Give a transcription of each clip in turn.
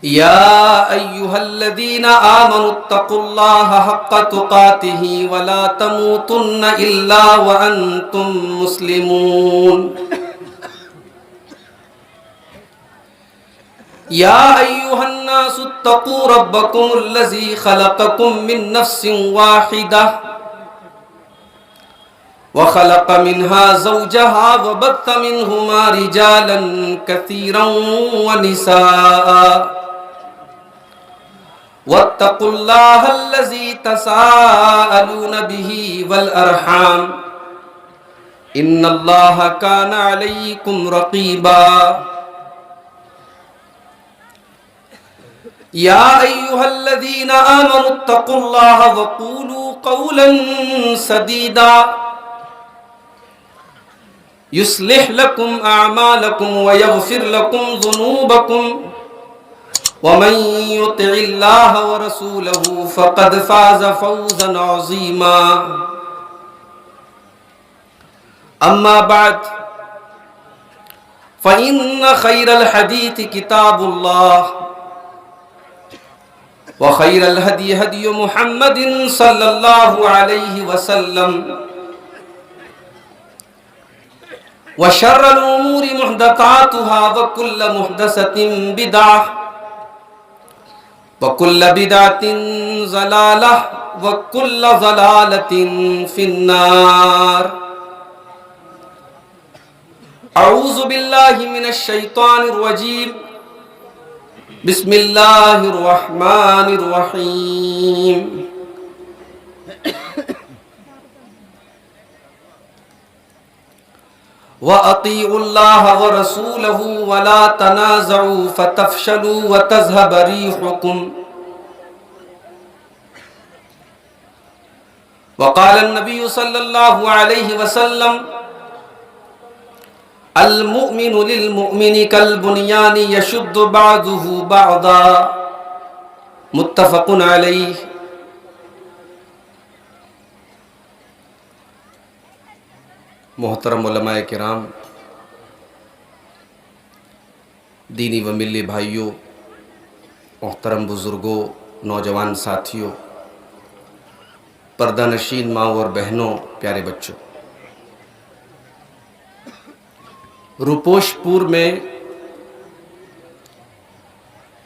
يا أيها الذين آمنوا اتقوا الله حق تقاته ولا تموتن إلا وأنتم مسلمون. يا أيها الناس اتقوا ربكم الذي خلقكم من نفس واحدة وخلق منها زوجها وبث منهما رجالا كثيرا ونساء واتقوا الله الذي تساءلون به والأرحام إن الله كان عليكم رقيبا. يا أيها الذين آمنوا اتقوا الله وقولوا قولا سديدا يصلح لكم أعمالكم ويغفر لكم ذنوبكم ومن يطع الله ورسوله فقد فاز فوزا عظيما. أما بعد فإن خير الحديث كتاب الله وخير الهدي هدي محمد صلى الله عليه وسلم وشر الأمور محدثاتها وكل محدثة بدعة وكل بدعة ضلالة وكل ضلالة في النار. أعوذ بالله من الشيطان الرجيم. بسم الله الرحمن الرحيم. وَأَطِيعُوا اللَّهَ وَرَسُولَهُ وَلَا تَنَازَعُوا فَتَفْشَلُوا وَتَذْهَبَ رِيحُكُمْ. وقال النبي صلى الله عليه وسلم المؤمن للمؤمن كالبنيان يشد بعضه بعضا متفق علیہ. محترم علماء کرام، دینی و ملی بھائیوں، محترم بزرگوں، نوجوان ساتھیوں، پردہ نشین ماں اور بہنوں، پیارے بچوں، روپوش پور میں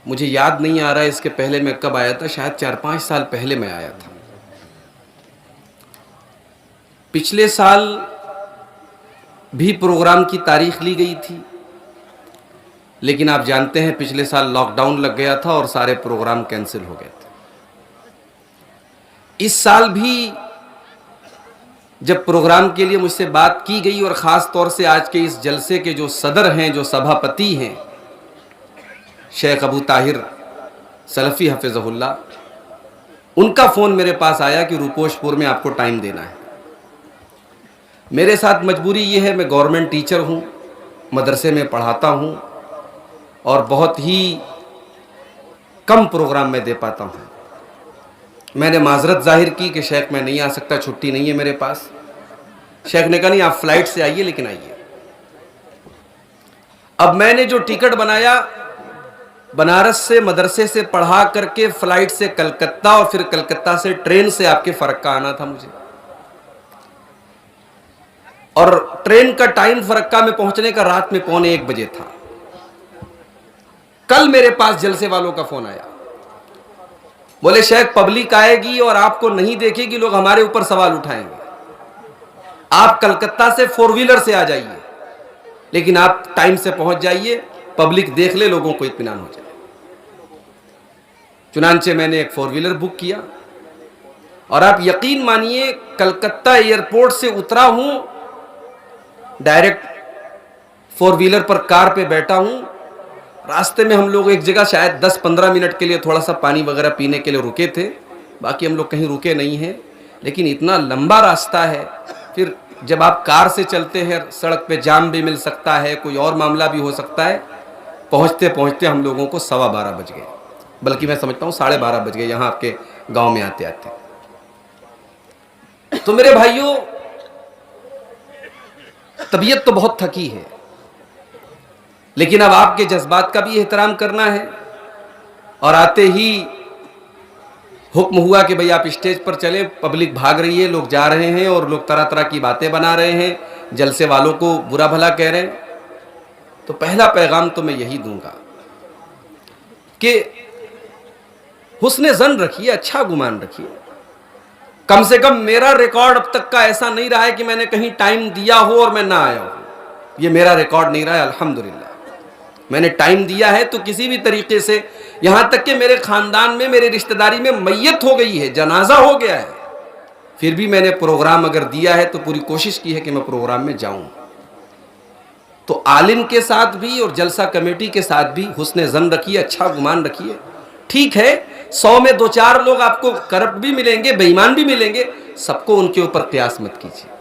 مجھے یاد نہیں آ رہا ہے اس کے پہلے میں کب آیا تھا، شاید 4-5 سال پہلے میں آیا تھا. پچھلے سال بھی پروگرام کی تاریخ لی گئی تھی، لیکن آپ جانتے ہیں پچھلے سال لاک ڈاؤن لگ گیا تھا اور سارے پروگرام کینسل ہو گئے تھے. اس سال بھی جب پروگرام کے لیے مجھ سے بات کی گئی، اور خاص طور سے آج کے اس جلسے کے جو صدر ہیں، جو سبھاپتی ہیں، شیخ ابو طاہر سلفی حفظہ اللہ، ان کا فون میرے پاس آیا کہ روپوش پور میں آپ کو ٹائم دینا ہے. میرے ساتھ مجبوری یہ ہے، میں گورنمنٹ ٹیچر ہوں، مدرسے میں پڑھاتا ہوں اور بہت ہی کم پروگرام میں دے پاتا ہوں. میں نے معذرت ظاہر کی کہ شیخ میں نہیں آ سکتا، چھٹی نہیں ہے میرے پاس. شیخ نے کہا نہیں، آپ فلائٹ سے آئیے، لیکن آئیے. اب میں نے جو ٹکٹ بنایا، بنارس سے مدرسے سے پڑھا کر کے فلائٹ سے کلکتہ اور پھر کلکتہ سے ٹرین سے آپ کے فرقہ آنا تھا مجھے، اور ٹرین کا ٹائم فرقہ میں پہنچنے کا رات میں 1:45 بجے تھا. کل میرے پاس جلسے والوں کا فون آیا، بولے شیخ پبلک آئے گی اور آپ کو نہیں دیکھے گی، لوگ ہمارے اوپر سوال اٹھائیں گے، آپ کلکتہ سے 4 ویلر سے آ جائیے، لیکن آپ ٹائم سے پہنچ جائیے، پبلک دیکھ لے، لوگوں کو اطمینان ہو جائے. چنانچہ میں نے ایک 4 ویلر بک کیا، اور آپ یقین مانیے کلکتہ ایئرپورٹ سے اترا ہوں، ڈائریکٹ 4 ویلر پر کار پہ بیٹھا ہوں. راستے میں ہم لوگ ایک جگہ شاید 10-15 منٹ کے لیے تھوڑا سا پانی وغیرہ پینے کے لیے رکے تھے، باقی ہم لوگ کہیں رکے نہیں ہیں. لیکن اتنا لمبا راستہ ہے، پھر جب آپ کار سے چلتے ہیں سڑک پہ جام بھی مل سکتا ہے، کوئی اور معاملہ بھی ہو سکتا ہے. پہنچتے پہنچتے ہم لوگوں کو 12:15 بج گئے، بلکہ میں سمجھتا ہوں 12:30 بج گئے یہاں آپ کے گاؤں میں آتے آتے. تو میرے بھائیوں، طبیعت تو بہت تھکی ہے، لیکن اب آپ کے جذبات کا بھی احترام کرنا ہے. اور آتے ہی حکم ہوا کہ بھئی آپ اسٹیج پر چلیں، پبلک بھاگ رہی ہے، لوگ جا رہے ہیں اور لوگ طرح طرح کی باتیں بنا رہے ہیں، جلسے والوں کو برا بھلا کہہ رہے ہیں. تو پہلا پیغام تو میں یہی دوں گا کہ حسن ظن رکھیے، اچھا گمان رکھیے. کم سے کم میرا ریکارڈ اب تک کا ایسا نہیں رہا ہے کہ میں نے کہیں ٹائم دیا ہو اور میں نہ آیا ہوں. یہ میرا ریکارڈ نہیں رہا ہے الحمدللہ. میں نے ٹائم دیا ہے تو کسی بھی طریقے سے، یہاں تک کہ میرے خاندان میں، میرے رشتہ داری میں میت ہو گئی ہے، جنازہ ہو گیا ہے، پھر بھی میں نے پروگرام اگر دیا ہے تو پوری کوشش کی ہے کہ میں پروگرام میں جاؤں. تو عالم کے ساتھ بھی اور جلسہ کمیٹی کے ساتھ بھی حسن ظن رکھیے، اچھا گمان رکھیے. ٹھیک ہے 100 میں 2-4 لوگ آپ کو کرپٹ بھی ملیں گے، بے ایمان بھی ملیں گے، سب کو ان کے اوپر قیاس مت کیجیے.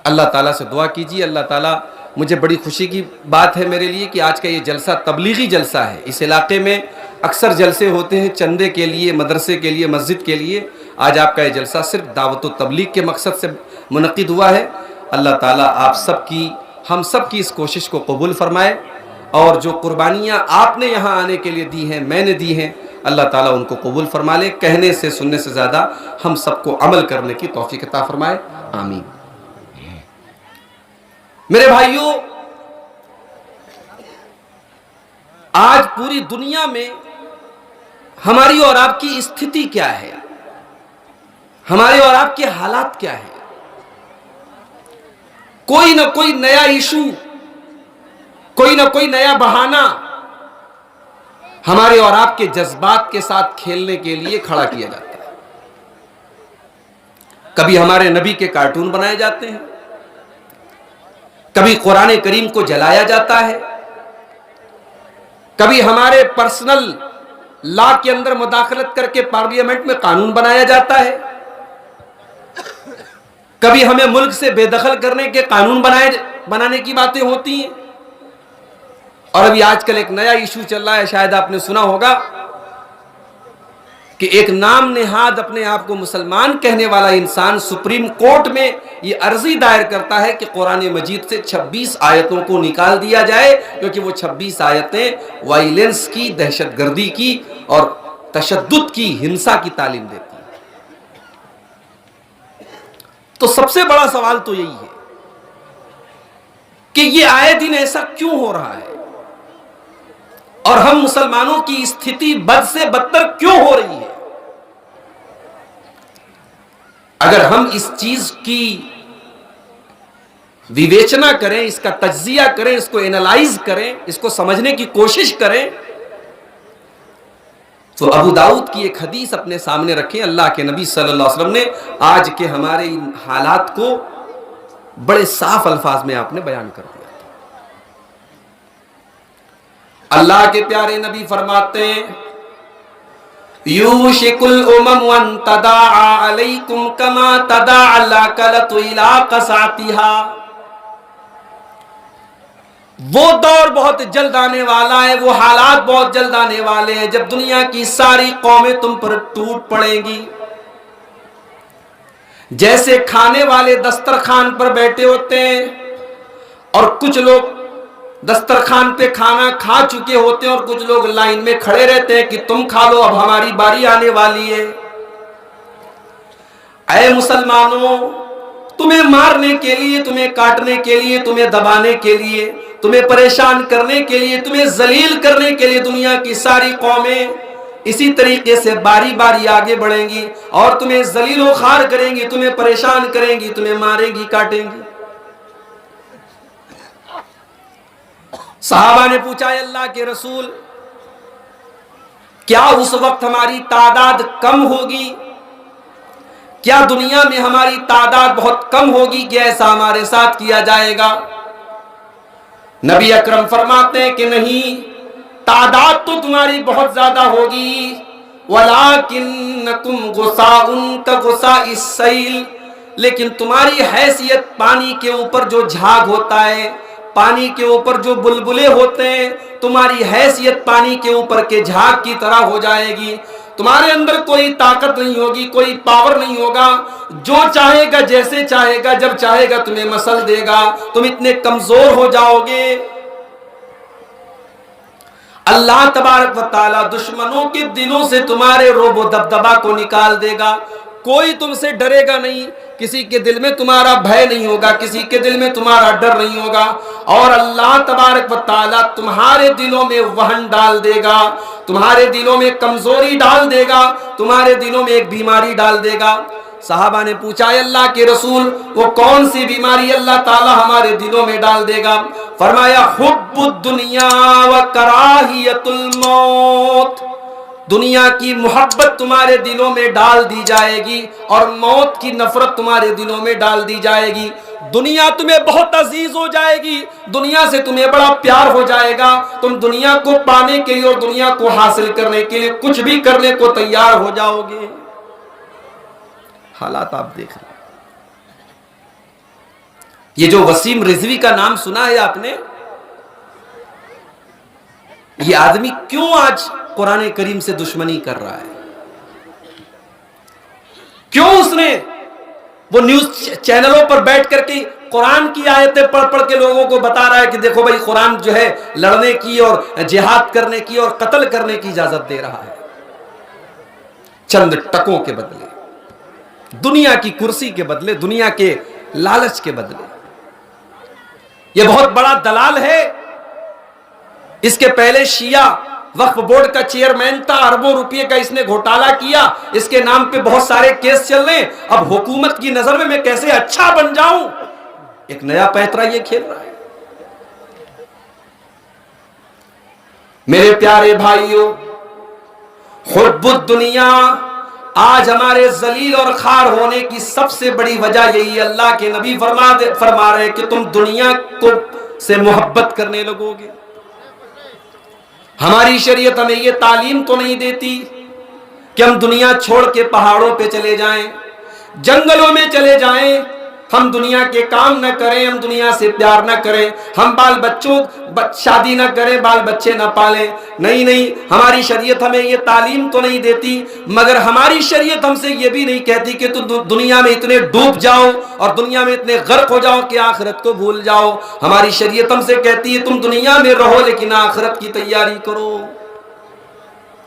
اللہ تعالیٰ سے دعا کیجیے. اللہ تعالیٰ، مجھے بڑی خوشی کی بات ہے میرے لیے کہ آج کا یہ جلسہ تبلیغی جلسہ ہے. اس علاقے میں اکثر جلسے ہوتے ہیں چندے کے لیے، مدرسے کے لیے، مسجد کے لیے. آج آپ کا یہ جلسہ صرف دعوت و تبلیغ کے مقصد سے منعقد ہوا ہے. اللہ تعالیٰ آپ سب کی، ہم سب کی اس کوشش کو قبول فرمائے، اور جو قربانیاں آپ نے یہاں آنے کے لیے دی ہیں، میں نے دی ہیں، اللہ تعالیٰ ان کو قبول فرما لے. کہنے سے سننے سے زیادہ ہم سب کو عمل کرنے کی توفیق عطا فرمائے. آمین. میرے بھائیوں، آج پوری دنیا میں ہماری اور آپ کی استھتی کیا ہے، ہمارے اور آپ کے حالات کیا ہیں؟ کوئی نہ کوئی نیا ایشو، کوئی نہ کوئی نیا بہانہ ہمارے اور آپ کے جذبات کے ساتھ کھیلنے کے لیے کھڑا کیا جاتا ہے. کبھی ہمارے نبی کے کارٹون بنائے جاتے ہیں، کبھی قرآن کریم کو جلایا جاتا ہے، کبھی ہمارے پرسنل لا کے اندر مداخلت کر کے پارلیمنٹ میں قانون بنایا جاتا ہے، کبھی ہمیں ملک سے بے دخل کرنے کے قانون بنانے کی باتیں ہوتی ہیں. اور ابھی آج کل ایک نیا ایشو چل رہا ہے، شاید آپ نے سنا ہوگا کہ ایک نام نہاد اپنے آپ کو مسلمان کہنے والا انسان سپریم کورٹ میں یہ عرضی دائر کرتا ہے کہ قرآن مجید سے 26 آیتوں کو نکال دیا جائے، کیونکہ وہ 26 آیتیں وائلنس کی، دہشت گردی کی اور تشدد کی، ہنسا کی تعلیم دیتی ہیں. تو سب سے بڑا سوال تو یہی ہے کہ یہ آئے دن ایسا کیوں ہو رہا ہے، اور ہم مسلمانوں کی استھتی بد سے بدتر کیوں ہو رہی ہے؟ اگر ہم اس چیز کی ویویچنا کریں، اس کا تجزیہ کریں، اس کو اینالائز کریں، اس کو سمجھنے کی کوشش کریں، تو ابو داؤد کی ایک حدیث اپنے سامنے رکھیں. اللہ کے نبی صلی اللہ علیہ وسلم نے آج کے ہمارے ان حالات کو بڑے صاف الفاظ میں آپ نے بیان کر دیا. اللہ کے پیارے نبی فرماتے ہیں یوشک الامم ان تداعى علیکم کما تداعى الاکلۃ الی قصعتها. وہ دور بہت جلد آنے والا ہے، وہ حالات بہت جلد آنے والے ہیں جب دنیا کی ساری قومیں تم پر ٹوٹ پڑیں گی. جیسے کھانے والے دسترخوان پر بیٹھے ہوتے ہیں اور کچھ لوگ دسترخوان پہ کھانا کھا چکے ہوتے ہیں اور کچھ لوگ لائن میں کھڑے رہتے ہیں کہ تم کھا لو، اب ہماری باری آنے والی ہے. اے مسلمانوں، تمہیں مارنے کے لیے، تمہیں کاٹنے کے لیے، تمہیں دبانے کے لیے، تمہیں پریشان کرنے کے لیے، تمہیں ذلیل کرنے کے لیے دنیا کی ساری قومیں اسی طریقے سے باری باری آگے بڑھیں گی اور تمہیں ذلیل و خوار کریں گی، تمہیں پریشان کریں گی، تمہیں ماریں گی، کاٹیں گی. صحابہ نے پوچھا اے اللہ کے رسول، کیا اس وقت ہماری تعداد کم ہوگی؟ کیا دنیا میں ہماری تعداد بہت کم ہوگی کہ ایسا ہمارے ساتھ کیا جائے گا؟ نبی اکرم فرماتے ہیں کہ نہیں، تعداد تو تمہاری بہت زیادہ ہوگی، وَلَٰكِنَّكُمْ غُثَاءٌ كَغُثَاءِ السَّيْلِ، لیکن تمہاری حیثیت پانی کے اوپر جو جھاگ ہوتا ہے، پانی کے اوپر جو بلبلے ہوتے ہیں، تمہاری حیثیت پانی کے اوپر کے جھاگ کی طرح ہو جائے گی. تمہارے اندر کوئی طاقت نہیں ہوگی، کوئی پاور نہیں ہوگا. جو چاہے گا، جیسے چاہے گا، جب چاہے گا تمہیں مسل دے گا. تم اتنے کمزور ہو جاؤ گے. اللہ تبارک و تعالیٰ دشمنوں کے دلوں سے تمہارے روب و دبدبا کو نکال دے گا. کوئی تم سے ڈرے گا نہیں, کسی کے دل میں تمہارا بھے نہیں ہوگا, کسی کے دل میں تمہارا ڈر نہیں ہوگا. اور اللہ تبارک و تعالیٰ تمہارے دلوں میں وہن ڈال دے گا, تمہارے دلوں میں کمزوری ڈال دے گا, تمہارے دلوں میں ایک بیماری ڈال دے گا. صحابہ نے پوچھا اے اللہ کے رسول وہ کون سی بیماری اللہ تعالیٰ ہمارے دلوں میں ڈال دے گا؟ فرمایا حب الدنیا و کراہیت الموت, دنیا کی محبت تمہارے دلوں میں ڈال دی جائے گی اور موت کی نفرت تمہارے دلوں میں ڈال دی جائے گی. دنیا تمہیں بہت عزیز ہو جائے گی, دنیا سے تمہیں بڑا پیار ہو جائے گا, تم دنیا کو پانے کے لیے اور دنیا کو حاصل کرنے کے لیے کچھ بھی کرنے کو تیار ہو جاؤ گے. حالات آپ دیکھ رہے ہیں. یہ جو وسیم رضوی کا نام سنا ہے آپ نے, یہ آدمی کیوں آج قرآن کریم سے دشمنی کر رہا ہے؟ کیوں اس نے وہ نیوز چینلوں پر بیٹھ کر کے قرآن کی آیتیں پڑھ پڑھ کے لوگوں کو بتا رہا ہے کہ دیکھو بھائی قرآن جو ہے لڑنے کی اور جہاد کرنے کی اور قتل کرنے کی اجازت دے رہا ہے چند ٹکوں کے بدلے, دنیا کی کرسی کے بدلے, دنیا کے لالچ کے بدلے. یہ بہت بڑا دلال ہے. اس کے پہلے شیعہ وقف بورڈ کا چیئرمین تھا, اربوں روپے کا اس نے گھوٹالہ کیا, اس کے نام پہ بہت سارے کیس چل رہے ہیں. اب حکومت کی نظر میں کیسے اچھا بن جاؤں, ایک نیا پیترا یہ کھیل رہا ہے. میرے پیارے بھائیوں, حب الدنیا آج ہمارے ذلیل اور خوار ہونے کی سب سے بڑی وجہ یہی ہے. اللہ کے نبی فرما رہے کہ تم دنیا کو سے محبت کرنے لگو گے. ہماری شریعت ہمیں یہ تعلیم تو نہیں دیتی کہ ہم دنیا چھوڑ کے پہاڑوں پہ چلے جائیں, جنگلوں میں چلے جائیں, ہم دنیا کے کام نہ کریں, ہم دنیا سے پیار نہ کریں, ہم بال بچوں شادی نہ کریں, بال بچے نہ پالیں. نہیں نہیں, ہماری شریعت ہمیں یہ تعلیم تو نہیں دیتی, مگر ہماری شریعت ہم سے یہ بھی نہیں کہتی کہ تم دنیا میں اتنے ڈوب جاؤ اور دنیا میں اتنے غرق ہو جاؤ کہ آخرت کو بھول جاؤ. ہماری شریعت ہم سے کہتی ہے تم دنیا میں رہو لیکن آخرت کی تیاری کرو,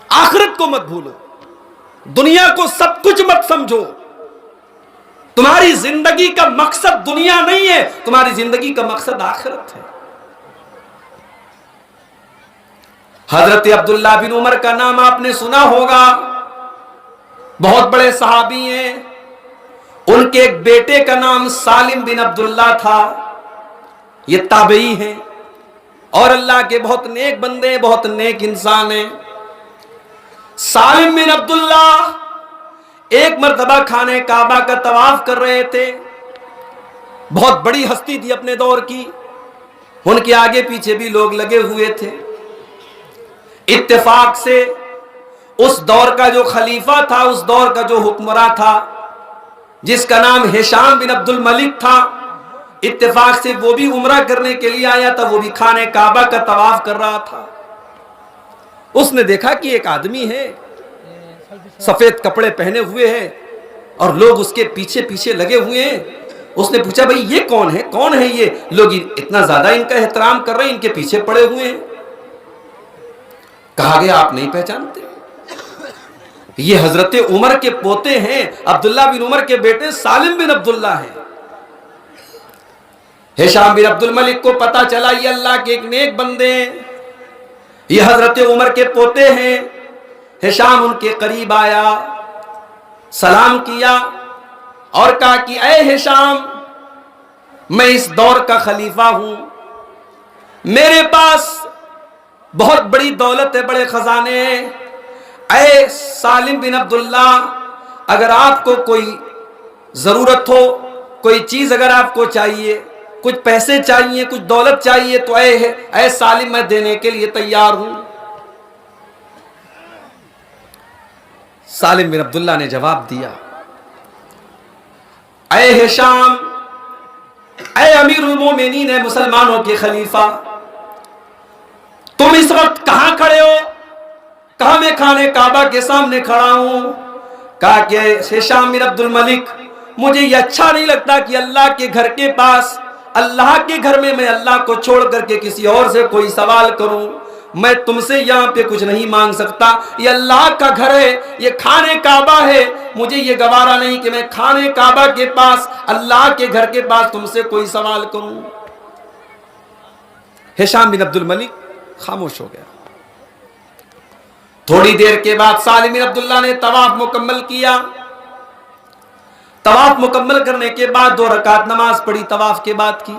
آخرت کو مت بھولو, دنیا کو سب کچھ مت سمجھو. تمہاری زندگی کا مقصد دنیا نہیں ہے, تمہاری زندگی کا مقصد آخرت ہے. حضرت عبداللہ بن عمر کا نام آپ نے سنا ہوگا, بہت بڑے صحابی ہیں. ان کے ایک بیٹے کا نام سالم بن عبداللہ تھا. یہ تابعی ہیں اور اللہ کے بہت نیک بندے ہیں, بہت نیک انسان ہیں. سالم بن عبداللہ ایک مرتبہ خانے کعبہ کا طواف کر رہے تھے. بہت بڑی ہستی تھی اپنے دور کی, ان کے آگے پیچھے بھی لوگ لگے ہوئے تھے. اتفاق سے اس دور کا جو خلیفہ تھا, اس دور کا جو حکمراں تھا, جس کا نام ہشام بن عبد الملک تھا, اتفاق سے وہ بھی عمرہ کرنے کے لیے آیا تھا, وہ بھی خانے کعبہ کا طواف کر رہا تھا. اس نے دیکھا کہ ایک آدمی ہے, سفید کپڑے پہنے ہوئے ہیں اور لوگ اس کے پیچھے پیچھے لگے ہوئے ہیں. اس نے پوچھا بھئی یہ کون ہے, کون ہے یہ لوگ اتنا زیادہ ان کا احترام کر رہے ہیں, ان کے پیچھے پڑے ہوئے ہیں. کہا گیا آپ نہیں پہچانتے, یہ حضرت عمر کے پوتے ہیں, عبداللہ بن عمر کے بیٹے سالم بن عبداللہ ہیں. ہشام بن عبد الملک کو پتا چلا یہ اللہ کے ایک نیک بندے ہیں, یہ حضرت عمر کے پوتے ہیں. ہشام ان کے قریب آیا, سلام کیا اور کہا کہ اے ہشام, میں اس دور کا خلیفہ ہوں, میرے پاس بہت بڑی دولت ہے, بڑے خزانے ہیں. اے سالم بن عبداللہ, اگر آپ کو کوئی ضرورت ہو, کوئی چیز اگر آپ کو چاہیے, کچھ پیسے چاہیے, کچھ دولت چاہیے, تو اے سالم میں دینے کے لیے تیار ہوں. سالم بن عبداللہ نے جواب دیا, اے ہشام, اے امیر المومنین, اے مسلمانوں کے خلیفہ, تم اس وقت کہاں کھڑے ہو؟ کہا میں خانے کعبہ کے سامنے کھڑا ہوں. کہا کہ ہشام بن عبد الملک, مجھے یہ اچھا نہیں لگتا کہ اللہ کے گھر کے پاس, اللہ کے گھر میں اللہ کو چھوڑ کر کے کسی اور سے کوئی سوال کروں. میں تم سے یہاں پہ کچھ نہیں مانگ سکتا، یہ اللہ کا گھر ہے، یہ خانے کعبہ ہے، مجھے یہ گوارا نہیں کہ میں خانے کعبہ کے پاس، اللہ کے گھر کے پاس تم سے کوئی سوال کروں۔ ہشام بن عبد الملک خاموش ہو گیا۔ تھوڑی دیر کے بعد سالم بن عبداللہ نے طواف مکمل کیا۔ طواف مکمل کرنے کے بعد 2 رکعت نماز پڑھی، طواف کے بعد کی۔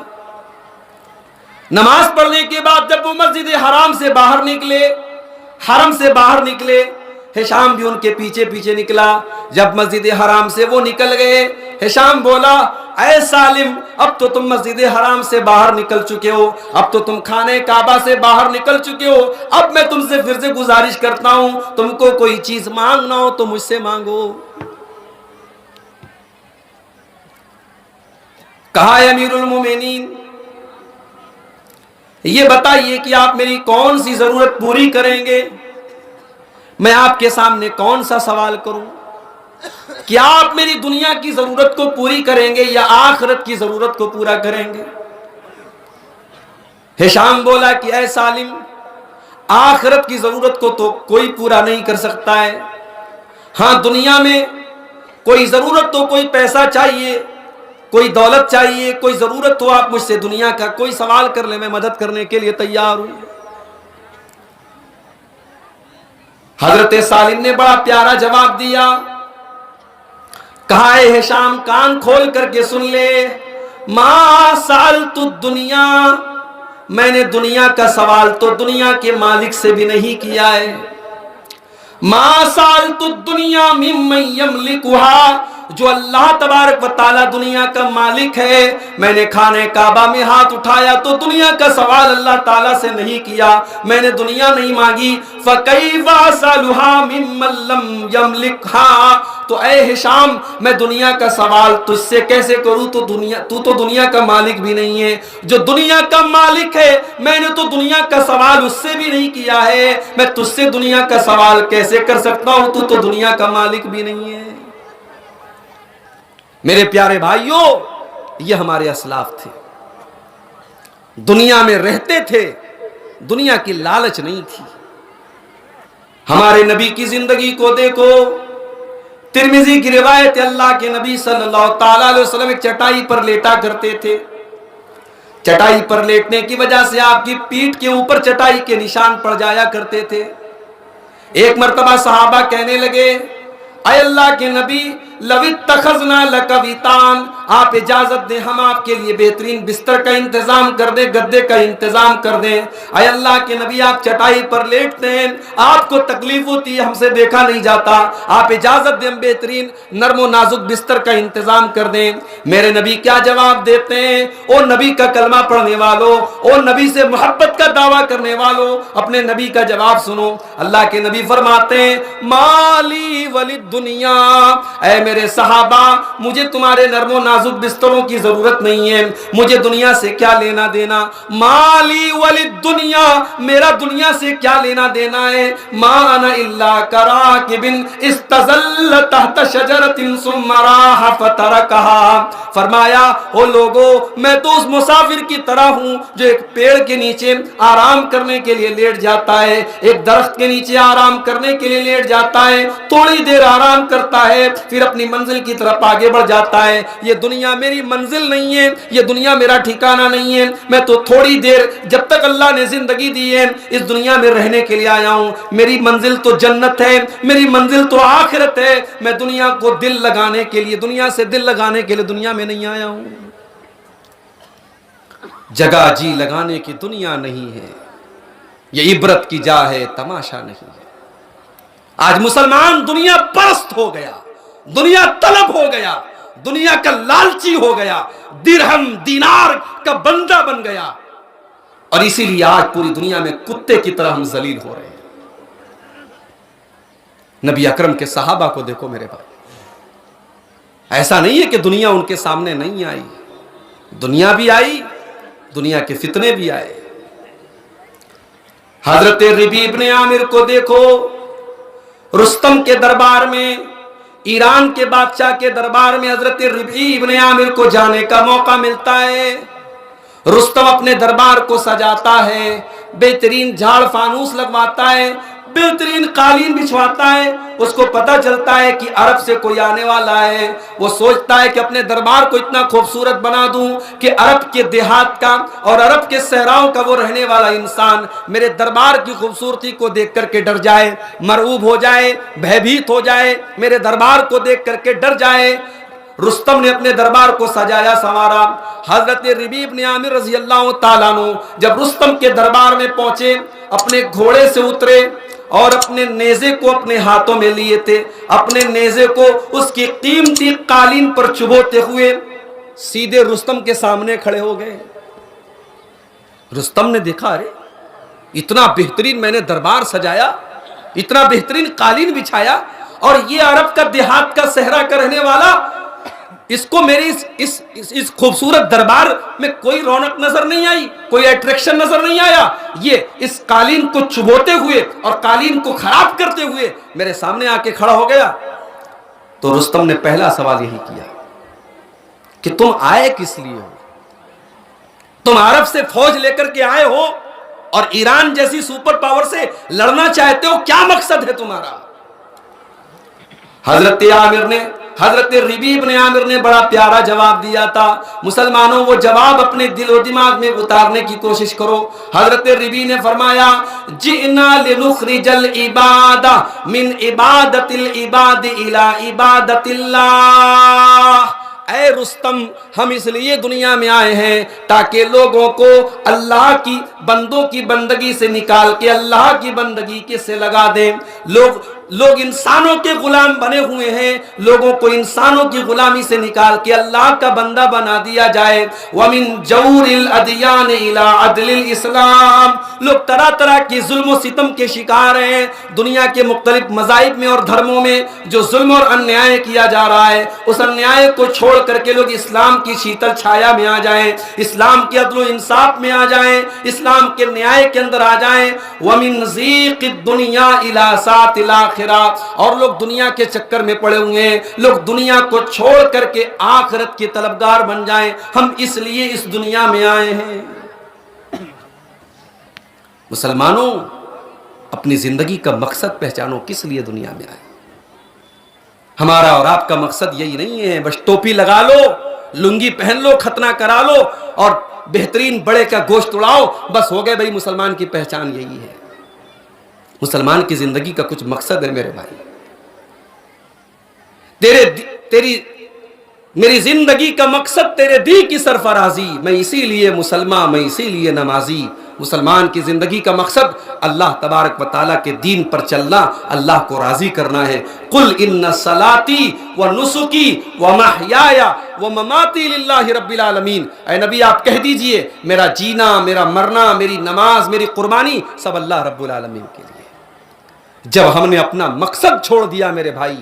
نماز پڑھنے کے بعد جب وہ مسجد حرام سے باہر نکلے، حرم سے باہر نکلے، ہشام بھی ان کے پیچھے پیچھے نکلا۔ جب مسجد حرام سے وہ نکل گئے، ہشام بولا اے سالم، اب تو تم مسجد حرام سے باہر نکل چکے ہو، اب تو تم خانے کعبہ سے باہر نکل چکے ہو، اب میں تم سے پھر سے گزارش کرتا ہوں، تم کو کوئی چیز مانگنا ہو تو مجھ سے مانگو۔ کہا اے امیر المومنین، یہ بتائیے کہ آپ میری کون سی ضرورت پوری کریں گے؟ میں آپ کے سامنے کون سا سوال کروں؟ کیا آپ میری دنیا کی ضرورت کو پوری کریں گے یا آخرت کی ضرورت کو پورا کریں گے؟ ہشام بولا کہ اے سالم، آخرت کی ضرورت کو تو کوئی پورا نہیں کر سکتا ہے، ہاں دنیا میں کوئی ضرورت تو، کوئی پیسہ چاہیے، کوئی دولت چاہیے، کوئی ضرورت ہو، آپ مجھ سے دنیا کا کوئی سوال کر لیں، میں مدد کرنے کے لیے تیار ہوں۔ حضرت سالم نے بڑا پیارا جواب دیا، کہا اے ہشام کان کھول کر کے سن لے، ما سالت الدنیا، میں نے دنیا کا سوال تو دنیا کے مالک سے بھی نہیں کیا ہے، ما سالت الدنیا ممن یملکھا، جو اللہ تبارک و تعالی دنیا کا مالک ہے، میں نے خانے کعبہ میں ہاتھ اٹھایا تو دنیا کا سوال اللہ تعالیٰ سے نہیں کیا، میں نے دنیا نہیں مانگی، فَكَيْفَ أَسْأَلُهَا مِمَّن لَّمْ يَمْلِكْهَا، تو اے ہشام میں دنیا کا سوال تجھ سے کیسے کروں؟ تو دنیا کا مالک بھی نہیں ہے، جو دنیا کا مالک ہے میں نے تو دنیا کا سوال اس سے بھی نہیں کیا ہے، میں تجھ سے دنیا کا سوال کیسے کر سکتا ہوں؟ تو دنیا کا مالک بھی نہیں ہے۔ میرے پیارے بھائیوں، یہ ہمارے اسلاف تھے، دنیا میں رہتے تھے، دنیا کی لالچ نہیں تھی۔ ہمارے نبی کی زندگی کو دیکھو، ترمذی کی روایت، اللہ کے نبی صلی اللہ تعالیٰ علیہ وسلم ایک چٹائی پر لیٹا کرتے تھے، چٹائی پر لیٹنے کی وجہ سے آپ کی پیٹھ کے اوپر چٹائی کے نشان پڑ جایا کرتے تھے۔ ایک مرتبہ صحابہ کہنے لگے اے اللہ کے نبی لو اتخذنا لک وطان، آپ اجازت دیں ہم آپ کے لیے بہترین بستر کا انتظام کر دیں، گدے کا انتظام کر دیں۔ اے اللہ کے نبی آپ چٹائی پر لیٹتے ہیں، آپ کو تکلیف ہوتی ہے، ہم سے دیکھا نہیں جاتا، آپ اجازت دیں بہترین نرم و نازک بستر کا انتظام کر دیں۔ میرے نبی کیا جواب دیتے ہیں؟ او نبی کا کلمہ پڑھنے والوں، او نبی سے محبت کا دعویٰ کرنے والوں، اپنے نبی کا جواب سنو۔ اللہ کے نبی فرماتے ہیں مالی ولد دنیا، اے میرے صحابہ مجھے تمہارے نرم و نازک بستروں کی ضرورت نہیں ہے، مجھے دنیا سے کیا لینا دینا، مالی ولد دنیا، میرا دنیا سے کیا لینا دینا ہے، ما انا الا کراکب استظل تحت شجرۃ ثم راح فترکھا، فرمایا او لوگو میں تو اس مسافر کی طرح ہوں جو ایک پیڑ کے نیچے آرام کرنے کے لیے لیٹ جاتا ہے، ایک درخت کے نیچے آرام کرنے کے لیے لیٹ جاتا ہے، تھوڑی دیر آرام کرتا ہے پھر اپنی منزل کی طرف آگے بڑھ جاتا ہے۔ یہ دنیا میری منزل نہیں ہے، یہ دنیا میرا ٹھکانہ نہیں ہے، میں تو تھوڑی دیر جب تک اللہ نے زندگی دی ہے اس دنیا میں رہنے کے لیے آیا ہوں، میری منزل تو جنت ہے، میری منزل تو آخرت ہے، میں دنیا کو دل لگانے کے لیے، دنیا سے دل لگانے کے لیے دنیا میں نہیں آیا ہوں۔ جگہ جی لگانے کی دنیا نہیں ہے، یہ عبرت کی جا ہے، تماشا نہیں ہے۔ آج مسلمان دنیا پرست ہو گیا، دنیا طلب ہو گیا، دنیا کا لالچی ہو گیا، درہم دینار کا بندہ بن گیا، اور اسی لیے آج پوری دنیا میں کتے کی طرح ہم ذلیل ہو رہے ہیں۔ نبی اکرم کے صحابہ کو دیکھو میرے بھائی، ایسا نہیں ہے کہ دنیا ان کے سامنے نہیں آئی، دنیا بھی آئی، دنیا کے فتنے بھی آئے۔ حضرت ربیع ابن عامر کو دیکھو، رستم کے دربار میں، ایران کے بادشاہ کے دربار میں حضرت ربیع ابن عامر کو جانے کا موقع ملتا ہے۔ رستم اپنے دربار کو سجاتا ہے، بہترین جھاڑ فانوس لگواتا ہے، بہترین قالین بچھواتا ہے، اس کو پتہ چلتا ہے کہ عرب سے کوئی آنے والا ہے، وہ سوچتا ہے کہ اپنے دربار کو اتنا خوبصورت بنا دوں کہ عرب کے دیہات کا اور عرب کے صحراؤں کا وہ رہنے والا انسان میرے دربار کی خوبصورتی کو دیکھ کر کے ڈر جائے، مرعوب ہو جائے، بھیبھیت ہو جائے، میرے دربار کو دیکھ کر کے ڈر جائے۔ رستم نے اپنے دربار کو سجایا سنوارا۔ حضرت ربیع بن عامر رضی اللہ تعالیٰ عنہ جب رستم کے دربار میں پہنچے، اپنے گھوڑے سے اترے اور اپنے نیزے کو اپنے ہاتھوں میں لیے تھے، اپنے نیزے کو اس کی قیمتی قالین پر چبوتے ہوئے سیدھے رستم کے سامنے کھڑے ہو گئے۔ رستم نے دیکھا، ارے اتنا بہترین میں نے دربار سجایا، اتنا بہترین قالین بچھایا، اور یہ عرب کا دیہات کا صحرا کا رہنے والا، اس کو میری اس خوبصورت دربار میں کوئی رونق نظر نہیں آئی، کوئی اٹریکشن نظر نہیں آیا، یہ اس قالین کو چبوتے ہوئے اور قالین کو خراب کرتے ہوئے میرے سامنے آ کے کھڑا ہو گیا۔ تو رستم نے پہلا سوال یہی کیا کہ تم آئے کس لیے ہو؟ تم عرب سے فوج لے کر کے آئے ہو اور ایران جیسی سپر پاور سے لڑنا چاہتے ہو، کیا مقصد ہے تمہارا؟ حضرت ربیع بن عامر نے بڑا پیارا جواب دیا تھا۔ مسلمانوں وہ جواب اپنے دل و دماغ میں اتارنے کی کوشش کرو۔ حضرت ربیع نے فرمایا، جئنا لنخرج العباد من عبادت العباد الى عبادت اللہ۔ اے رستم، ہم اس لیے دنیا میں آئے ہیں تاکہ لوگوں کو اللہ کی بندوں کی بندگی سے نکال کے اللہ کی بندگی کے سے لگا دیں۔ لوگ انسانوں کے غلام بنے ہوئے ہیں، لوگوں کو انسانوں کی غلامی سے نکال کے اللہ کا بندہ بنا دیا جائے۔ وَمِن جَوْرِ الْأَدْيَانِ إِلَىٰ عَدْلِ الْإِسْلَامِ۔ لوگ طرح طرح کی ظلم و ستم کے شکار ہیں۔ دنیا کے مختلف مذاہب میں اور دھرموں میں جو ظلم اور انیائے کیا جا رہا ہے، اس انیائے کو چھوڑ کر کے لوگ اسلام کی شیتل چھایا میں آ جائیں، اسلام کے عدل و انصاف میں آ جائیں، اسلام کے نیائے کے اندر آ جائیں۔ وَمِن ضِيقِ الدُّنْيَا إِلَىٰ سَعَةِ الْآخِرَةِ۔ اور لوگ دنیا کے چکر میں پڑے ہوئے ہیں، لوگ دنیا کو چھوڑ کر کے آخرت کے طلبگار بن جائیں۔ ہم اس لیے اس دنیا میں آئے ہیں۔ مسلمانوں، اپنی زندگی کا مقصد پہچانو، کس لیے دنیا میں آئے۔ ہمارا اور آپ کا مقصد یہی نہیں ہے بس ٹوپی لگا لو، لنگی پہن لو، ختنہ کرا لو اور بہترین بڑے کا گوشت اڑاؤ، بس ہو گئے بھائی مسلمان کی پہچان یہی ہے۔ مسلمان کی زندگی کا کچھ مقصد ہے میرے بھائی۔ میری زندگی کا مقصد تیرے دی کی سرفرازی، میں اسی لیے مسلمان، میں اسی لیے نمازی۔ مسلمان کی زندگی کا مقصد اللہ تبارک و تعالیٰ کے دین پر چلنا، اللہ کو راضی کرنا ہے۔ قل ان صلاتی و نسکی و محیای و مماتی للہ رب العالمین۔ اے نبی آپ کہہ دیجئے میرا جینا، میرا مرنا، میری نماز، میری قربانی سب اللہ رب العالمین کے لیے۔ جب ہم نے اپنا مقصد چھوڑ دیا میرے بھائی،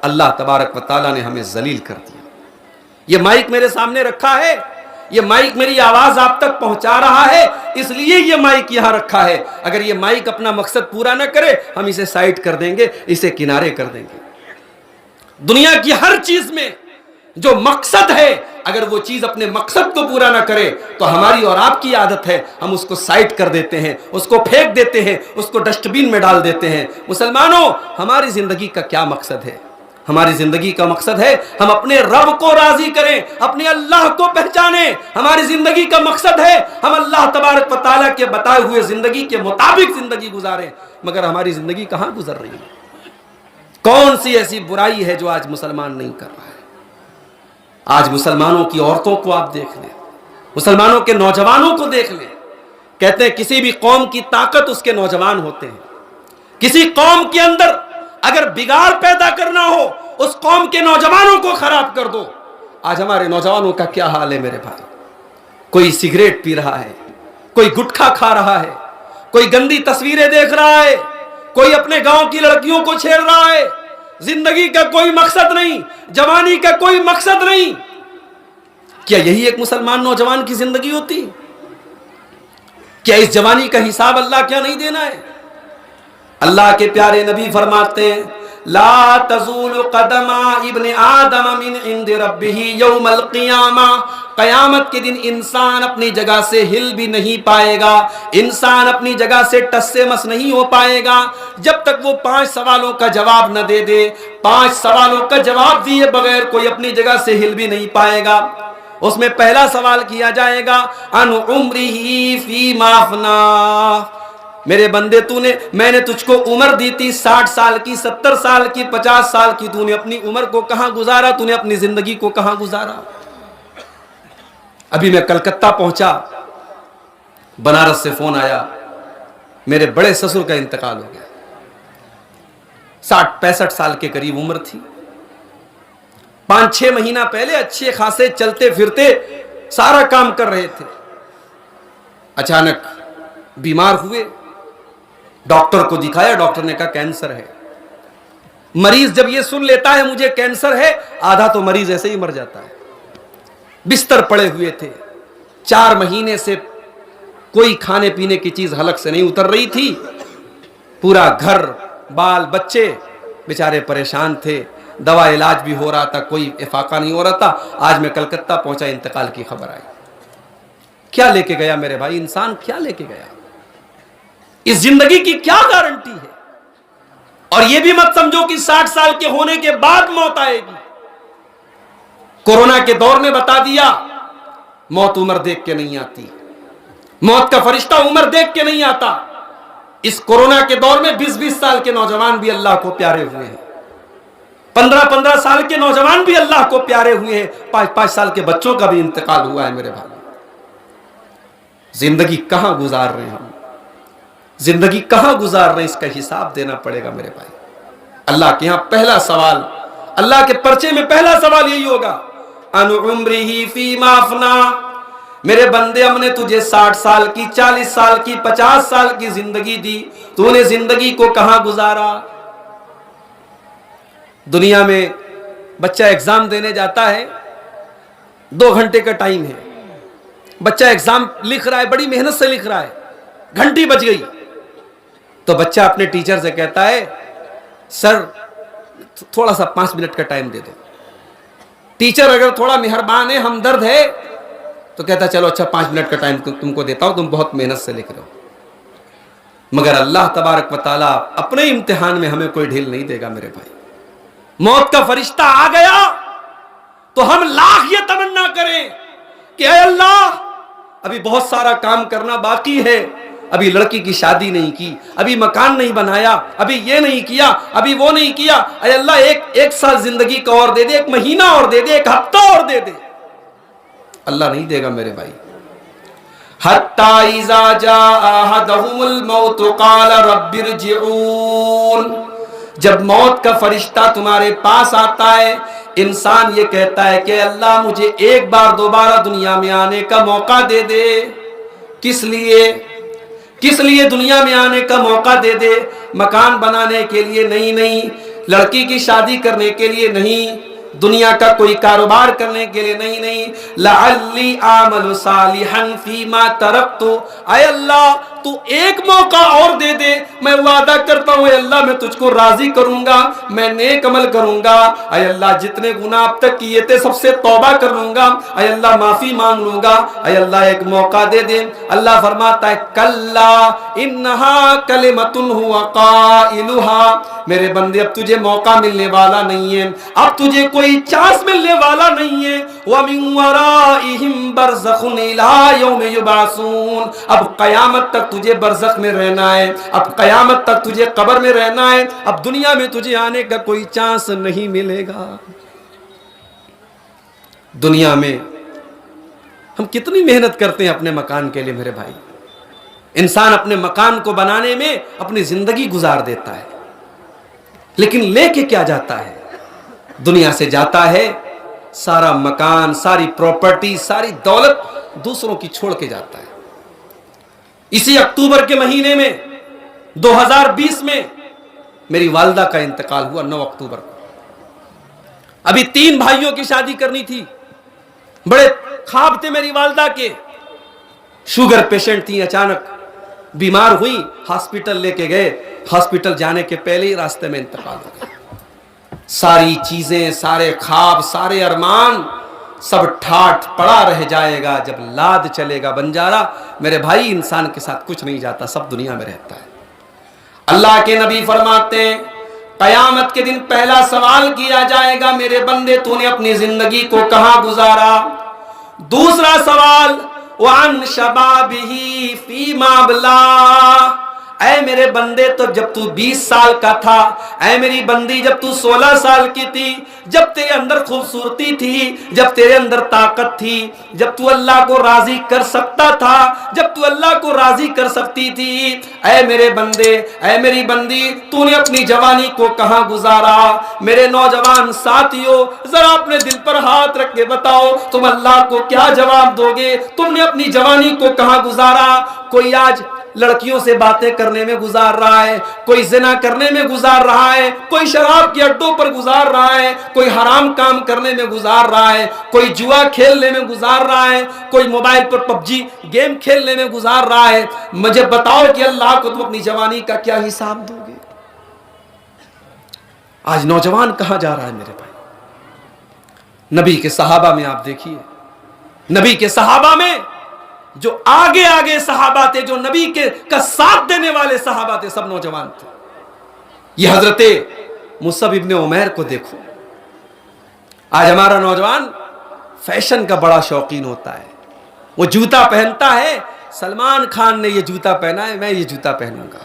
اللہ تبارک و تعالیٰ نے ہمیں ذلیل کر دیا۔ یہ مائک میرے سامنے رکھا ہے، یہ مائک میری آواز آپ تک پہنچا رہا ہے، اس لیے یہ مائک یہاں رکھا ہے۔ اگر یہ مائک اپنا مقصد پورا نہ کرے، ہم اسے سائڈ کر دیں گے، اسے کنارے کر دیں گے۔ دنیا کی ہر چیز میں جو مقصد ہے، اگر وہ چیز اپنے مقصد کو پورا نہ کرے تو ہماری اور آپ کی عادت ہے ہم اس کو سائڈ کر دیتے ہیں، اس کو پھینک دیتے ہیں، اس کو ڈسٹ بین میں ڈال دیتے ہیں۔ مسلمانوں، ہماری زندگی کا کیا مقصد ہے؟ ہماری زندگی کا مقصد ہے ہم اپنے رب کو راضی کریں، اپنے اللہ کو پہچانیں۔ ہماری زندگی کا مقصد ہے ہم اللہ تبارک و تعالیٰ کے بتائے ہوئے زندگی کے مطابق زندگی گزاریں۔ مگر ہماری زندگی کہاں گزر رہی ہے؟ کون سی ایسی برائی ہے جو آج مسلمان نہیں کر رہا ہے؟ آج مسلمانوں کی عورتوں کو آپ دیکھ لیں، مسلمانوں کے نوجوانوں کو دیکھ لیں۔ کہتے ہیں کسی بھی قوم کی طاقت اس کے نوجوان ہوتے ہیں۔ کسی قوم کے اندر اگر بگاڑ پیدا کرنا ہو، اس قوم کے نوجوانوں کو خراب کر دو۔ آج ہمارے نوجوانوں کا کیا حال ہے میرے بھائی؟ کوئی سگریٹ پی رہا ہے، کوئی گٹکھا کھا رہا ہے، کوئی گندی تصویریں دیکھ رہا ہے، کوئی اپنے گاؤں کی لڑکیوں کو چھیڑ رہا ہے۔ زندگی کا کوئی مقصد نہیں، جوانی کا کوئی مقصد نہیں۔ کیا یہی ایک مسلمان نوجوان کی زندگی ہوتی؟ کیا اس جوانی کا حساب اللہ کیا نہیں دینا ہے؟ اللہ کے پیارے نبی فرماتے ہیں لا تزول قدم ابن آدم من عند ربه یوم القیامہ، قیامت کے دن انسان اپنی جگہ سے ہل بھی نہیں پائے گا، انسان اپنی جگہ سے ٹس سے مس نہیں ہو پائے گا جب تک وہ 5 سوالوں کا جواب نہ دے دے۔ 5 سوالوں کا جواب دیے بغیر کوئی اپنی جگہ سے ہل بھی نہیں پائے گا۔ اس میں پہلا سوال کیا جائے گا ان عمرہ فیما افناہ، میرے بندے میں نے تجھ کو عمر دی تھی 60 سال کی، 70 سال کی، 50 سال کی، تو نے اپنی عمر کو کہاں گزارا؟ تو نے اپنی زندگی کو کہاں گزارا؟ ابھی میں کلکتہ پہنچا، بنارس سے فون آیا، میرے بڑے سسر کا انتقال ہو گیا، 60-65 سال کے قریب عمر تھی۔ 5-6 مہینہ پہلے اچھے خاصے چلتے پھرتے سارا کام کر رہے تھے، اچانک بیمار ہوئے، ڈاکٹر کو دکھایا، ڈاکٹر نے کہا کینسر ہے۔ مریض جب یہ سن لیتا ہے مجھے کینسر ہے، آدھا تو مریض ایسے ہی مر جاتا ہے۔ بستر پڑے ہوئے تھے، 4 مہینے سے کوئی کھانے پینے کی چیز حلق سے نہیں اتر رہی تھی، پورا گھر بال بچے بیچارے پریشان تھے، دوا علاج بھی ہو رہا تھا، کوئی افاقہ نہیں ہو رہا تھا۔ آج میں کلکتہ پہنچا، انتقال کی خبر آئی۔ کیا لے کے گیا میرے بھائی؟ انسان کیا لے کے گیا؟ اس زندگی کی کیا گارنٹی ہے؟ اور یہ بھی مت سمجھو کہ 60 سال کے ہونے کے بعد موت آئے گی۔ کورونا کے دور میں بتا دیا موت عمر دیکھ کے نہیں آتی، موت کا فرشتہ عمر دیکھ کے نہیں آتا۔ اس کورونا کے دور میں 20-20 سال کے نوجوان بھی اللہ کو پیارے ہوئے ہیں، 15-15 سال کے نوجوان بھی اللہ کو پیارے ہوئے ہیں، 5-5 سال کے بچوں کا بھی انتقال ہوا ہے میرے بھائی۔ زندگی کہاں گزار رہے ہیں ہم؟ زندگی کہاں گزار رہے ہیں؟ اس کا حساب دینا پڑے گا میرے بھائی۔ اللہ کے ہاں پہلا سوال، اللہ کے پرچے میں پہلا سوال یہی ہوگا ان عمرہ فیما افنا، میرے بندے ہم نے تجھے 60 سال کی، 40 سال کی، 50 سال کی زندگی دی، تو نے زندگی کو کہاں گزارا؟ دنیا میں بچہ ایگزام دینے جاتا ہے، 2 گھنٹے کا ٹائم ہے، بچہ ایگزام لکھ رہا ہے، بڑی محنت سے لکھ رہا ہے، گھنٹی بج گئی تو بچہ اپنے ٹیچر سے کہتا ہے سر تھوڑا سا 5 منٹ کا ٹائم دے دو۔ ٹیچر اگر تھوڑا مہربان ہے، ہمدرد ہے، تو کہتا چلو اچھا 5 منٹ کا ٹائم تم کو دیتا ہوں، تم بہت محنت سے لکھ رہے ہو۔ مگر اللہ تبارک و تعالیٰ اپنے امتحان میں ہمیں کوئی ڈھیل نہیں دے گا میرے بھائی۔ موت کا فرشتہ آ گیا تو ہم لاکھ یہ تمنا کریں کہ اے اللہ ابھی بہت سارا کام کرنا باقی ہے، ابھی لڑکی کی شادی نہیں کی، ابھی مکان نہیں بنایا، ابھی یہ نہیں کیا، ابھی وہ نہیں کیا، اے اللہ 1 سال زندگی کا اور دے دے، 1 مہینہ اور دے دے، 1 ہفتہ اور دے دے۔ اللہ نہیں دے گا میرے بھائی۔ حتی اذا جاء احدهم الموت قال رب ارجعون، جب موت کا فرشتہ تمہارے پاس آتا ہے، انسان یہ کہتا ہے کہ اللہ مجھے ایک بار دوبارہ دنیا میں آنے کا موقع دے دے۔ کس لیے دنیا میں آنے کا موقع دے دے؟ مکان بنانے کے لیے نہیں، لڑکی کی شادی کرنے کے لیے نہیں، دنیا کا کوئی کاروبار کرنے کے لیے نہیں، لعلی اعمل صالحا فیما ترکت، اے اللہ تو ایک موقع اور دے دے، میں وعدہ کرتا ہوں اے اللہ میں تجھ کو راضی کروں گا، میں نیک عمل کروں گا، اے اللہ جتنے گناہ اب تک کیے تھے سب سے توبہ کر لوں گا، اے اللہ معافی مانگ لوں گا، اے اللہ ایک موقع دے دے۔ اللہ فرماتا ہے کلا انہا کلمۃ ہوا قائلھا، میرے بندے اب تجھے موقع ملنے والا نہیں ہے، اب تجھے کوئی چانس ملنے والا نہیں ہے۔ وَمِن وَرَائِهِمْ بَرْزَخٌ إِلَىٰ يَوْمِ يُبْعَثُونَ، اب قیامت تک تجھے برزخ میں رہنا ہے، اب قیامت تک تجھے قبر میں رہنا ہے، اب دنیا میں تجھے آنے کا کوئی چانس نہیں ملے گا۔ دنیا میں ہم کتنی محنت کرتے ہیں اپنے مکان کے لیے میرے بھائی، انسان اپنے مکان کو بنانے میں اپنی زندگی گزار دیتا ہے، لیکن لے کے کیا جاتا ہے؟ دنیا سے جاتا ہے سارا مکان، ساری پراپرٹی، ساری دولت دوسروں کی چھوڑ کے جاتا ہے۔ اسی اکتوبر کے مہینے میں 2020 میں میری والدہ کا انتقال ہوا، 9 اکتوبر کو۔ ابھی 3 بھائیوں کی شادی کرنی تھی، بڑے خواب تھے میری والدہ کے، شوگر پیشنٹ تھی، اچانک بیمار ہوئی، ہاسپٹل لے کے گئے، ہاسپٹل جانے کے پہلے ہی راستے میں انتقال ہو گیا۔ ساری چیزیں، سارے خواب، سارے ارمان سب ٹھاٹ پڑا رہ جائے گا جب لاد چلے گا بنجارا۔ میرے بھائی، انسان کے ساتھ کچھ نہیں جاتا، سب دنیا میں رہتا ہے۔ اللہ کے نبی فرماتے ہیں قیامت کے دن پہلا سوال کیا جائے گا، میرے بندے تو نے اپنی زندگی کو کہاں گزارا؟ دوسرا سوال وَعَنْ شَبَابِهِ فِيمَا أَبْلَاهُ، اے میرے بندے تو جب تو 20 سال کا تھا، اے میری بندی جب تو 16 سال کی تھی، جب تیرے اندر خوبصورتی تھی، جب تیرے اندر طاقت تھی، جب تو اللہ کو راضی کر سکتا تھا، جب تو اللہ کو راضی کر سکتی تھی، اے میرے بندے، اے میری بندی، تو نے اپنی جوانی کو کہاں گزارا؟ میرے نوجوان ساتھیوں، ذرا اپنے دل پر ہاتھ رکھ کے بتاؤ، تم اللہ کو کیا جواب دو گے؟ تم نے اپنی جوانی کو کہاں گزارا؟ کوئی آج لڑکیوں سے باتیں کرنے میں گزار رہا ہے، کوئی زنا کرنے میں گزار رہا ہے، کوئی شراب کے اڈوں پر گزار رہا ہے، کوئی حرام کام کرنے میں گزار رہا ہے، کوئی جوا کھیلنے میں گزار رہا ہے، کوئی موبائل پر پبجی گیم کھیلنے میں گزار رہا ہے۔ مجھے بتاؤ کہ اللہ کو تم اپنی جوانی کا کیا حساب دو گے؟ آج نوجوان کہاں جا رہا ہے میرے بھائی؟ نبی کے صحابہ میں آپ دیکھیے، نبی کے صحابہ میں جو آگے آگے صحابہ تھے، جو نبی کا ساتھ دینے والے صحابہ تھے، سب نوجوان تھے۔ یہ حضرت مصعب ابن عمیر کو دیکھو۔ آج ہمارا نوجوان فیشن کا بڑا شوقین ہوتا ہے، وہ جوتا پہنتا ہے، سلمان خان نے یہ جوتا پہنا ہے، میں یہ جوتا پہنوں گا۔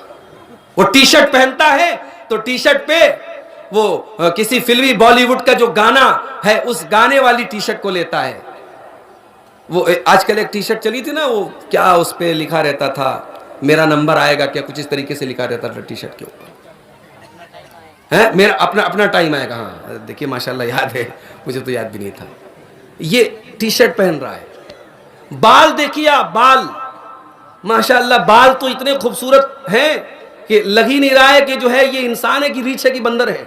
وہ ٹی شرٹ پہنتا ہے تو ٹی شرٹ پہ وہ کسی فلمی بالی ووڈ کا جو گانا ہے اس گانے والی ٹی شرٹ کو لیتا ہے۔ وہ آج کل ایک ٹی شرٹ چلی تھی نا، وہ کیا اس پہ لکھا رہتا تھا، میرا نمبر آئے گا کیا، کچھ اس طریقے سے لکھا رہتا تھا ٹی شرٹ کے اوپر، میرا اپنا ٹائم آئے گا۔ ہاں دیکھیے ماشاءاللہ یاد ہے، مجھے تو یاد بھی نہیں تھا۔ یہ ٹی شرٹ پہن رہا ہے، بال دیکھیے آپ، بال ماشاءاللہ بال تو اتنے خوبصورت ہیں کہ لگ ہی نہیں رہا ہے کہ جو ہے یہ انسان ہے کہ ریچھ ہے کہ بندر ہے۔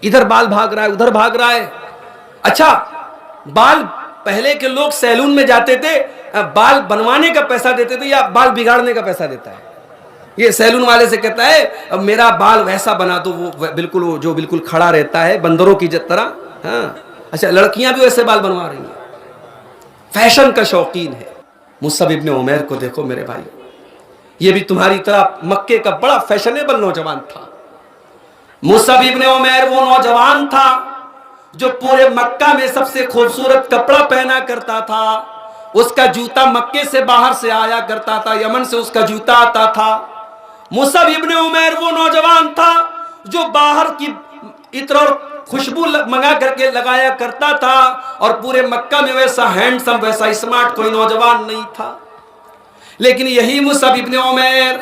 ادھر بال بھاگ رہا ہے، ادھر بھاگ رہا ہے۔ اچھا، بال پہلے کے لوگ سیلون میں جاتے تھے، بال بنوانے کا پیسہ دیتے تھے یا بال بگاڑنے کا پیسہ دیتا ہے؟ یہ سیلون والے سے کہتا ہے اب میرا بال ویسا بنا دو، وہ بالکل وہ جو بالکل کھڑا رہتا ہے بندروں کی طرح۔ ہاں اچھا، لڑکیاں بھی ویسے بال بنوا رہی ہیں، فیشن کا شوقین ہے۔ مصعب ابن عمیر کو دیکھو میرے بھائی، یہ بھی تمہاری طرح مکے کا بڑا فیشنیبل نوجوان تھا۔ مصعب ابن عمیر وہ نوجوان تھا جو پورے مکہ میں سب سے خوبصورت کپڑا پہنا کرتا تھا۔ اس کا جوتا مکے سے باہر سے آیا کرتا تھا، یمن سے اس کا جوتا آتا تھا۔ مصعب ابن عمیر وہ نوجوان تھا جو باہر کی عطر اور خوشبو منگا کر کے لگایا کرتا تھا، اور پورے مکہ میں ویسا ہینڈسم، ویسا اسمارٹ کوئی نوجوان نہیں تھا۔ لیکن یہی مصعب ابن عمیر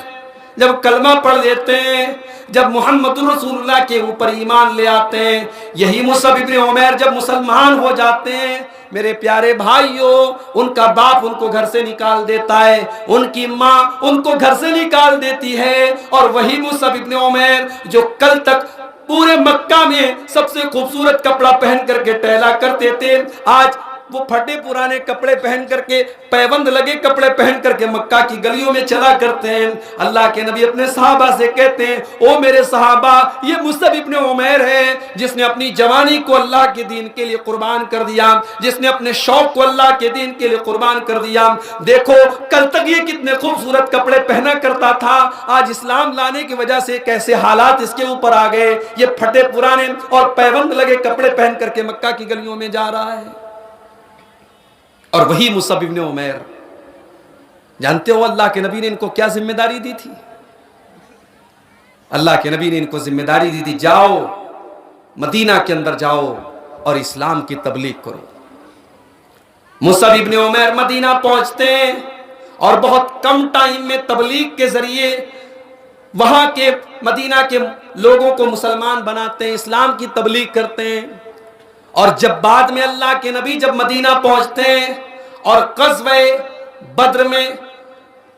جب کلمہ پڑھ لیتے ہیں، جب محمد رسول اللہ کے اوپر ایمان لے آتے ہیں، یہی مصعب ابن عمیر جب مسلمان ہو جاتے ہیں، میرے پیارے بھائیوں، ان کا باپ ان کو گھر سے نکال دیتا ہے، ان کی ماں ان کو گھر سے نکال دیتی ہے، اور وہی مصعب ابن عمیر جو کل تک پورے مکہ میں سب سے خوبصورت کپڑا پہن کر کے ٹہلا کرتے تھے، آج وہ پھٹے پرانے کپڑے پہن کر کے، پیوند لگے کپڑے پہن کر کے مکہ کی گلیوں میں چلا کرتے ہیں۔ اللہ کے نبی اپنے صحابہ سے کہتے ہیں، او میرے صحابہ، یہ مصعب ابن عمیر ہے جس نے اپنی جوانی کو اللہ کے دین کے لیے قربان کر دیا، جس نے اپنے شوق کو اللہ کے دین کے لیے قربان کر دیا۔ دیکھو کل تک یہ کتنے خوبصورت کپڑے پہنا کرتا تھا، آج اسلام لانے کی وجہ سے کیسے حالات اس کے اوپر آ گئے، یہ پھٹے پرانے اور پیوند لگے کپڑے پہن کر کے مکہ کی گلیوں میں جا رہا ہے۔ اور وہی مصعب ابن عمیر، جانتے ہو اللہ کے نبی نے ان کو کیا ذمہ داری دی تھی؟ اللہ کے نبی نے ان کو ذمہ داری دی تھی، جاؤ مدینہ کے اندر جاؤ اور اسلام کی تبلیغ کرو۔ مصعب ابن عمیر مدینہ پہنچتے ہیں اور بہت کم ٹائم میں تبلیغ کے ذریعے وہاں کے مدینہ کے لوگوں کو مسلمان بناتے ہیں، اسلام کی تبلیغ کرتے ہیں۔ اور جب بعد میں اللہ کے نبی جب مدینہ پہنچتے ہیں اور غزوہ بدر میں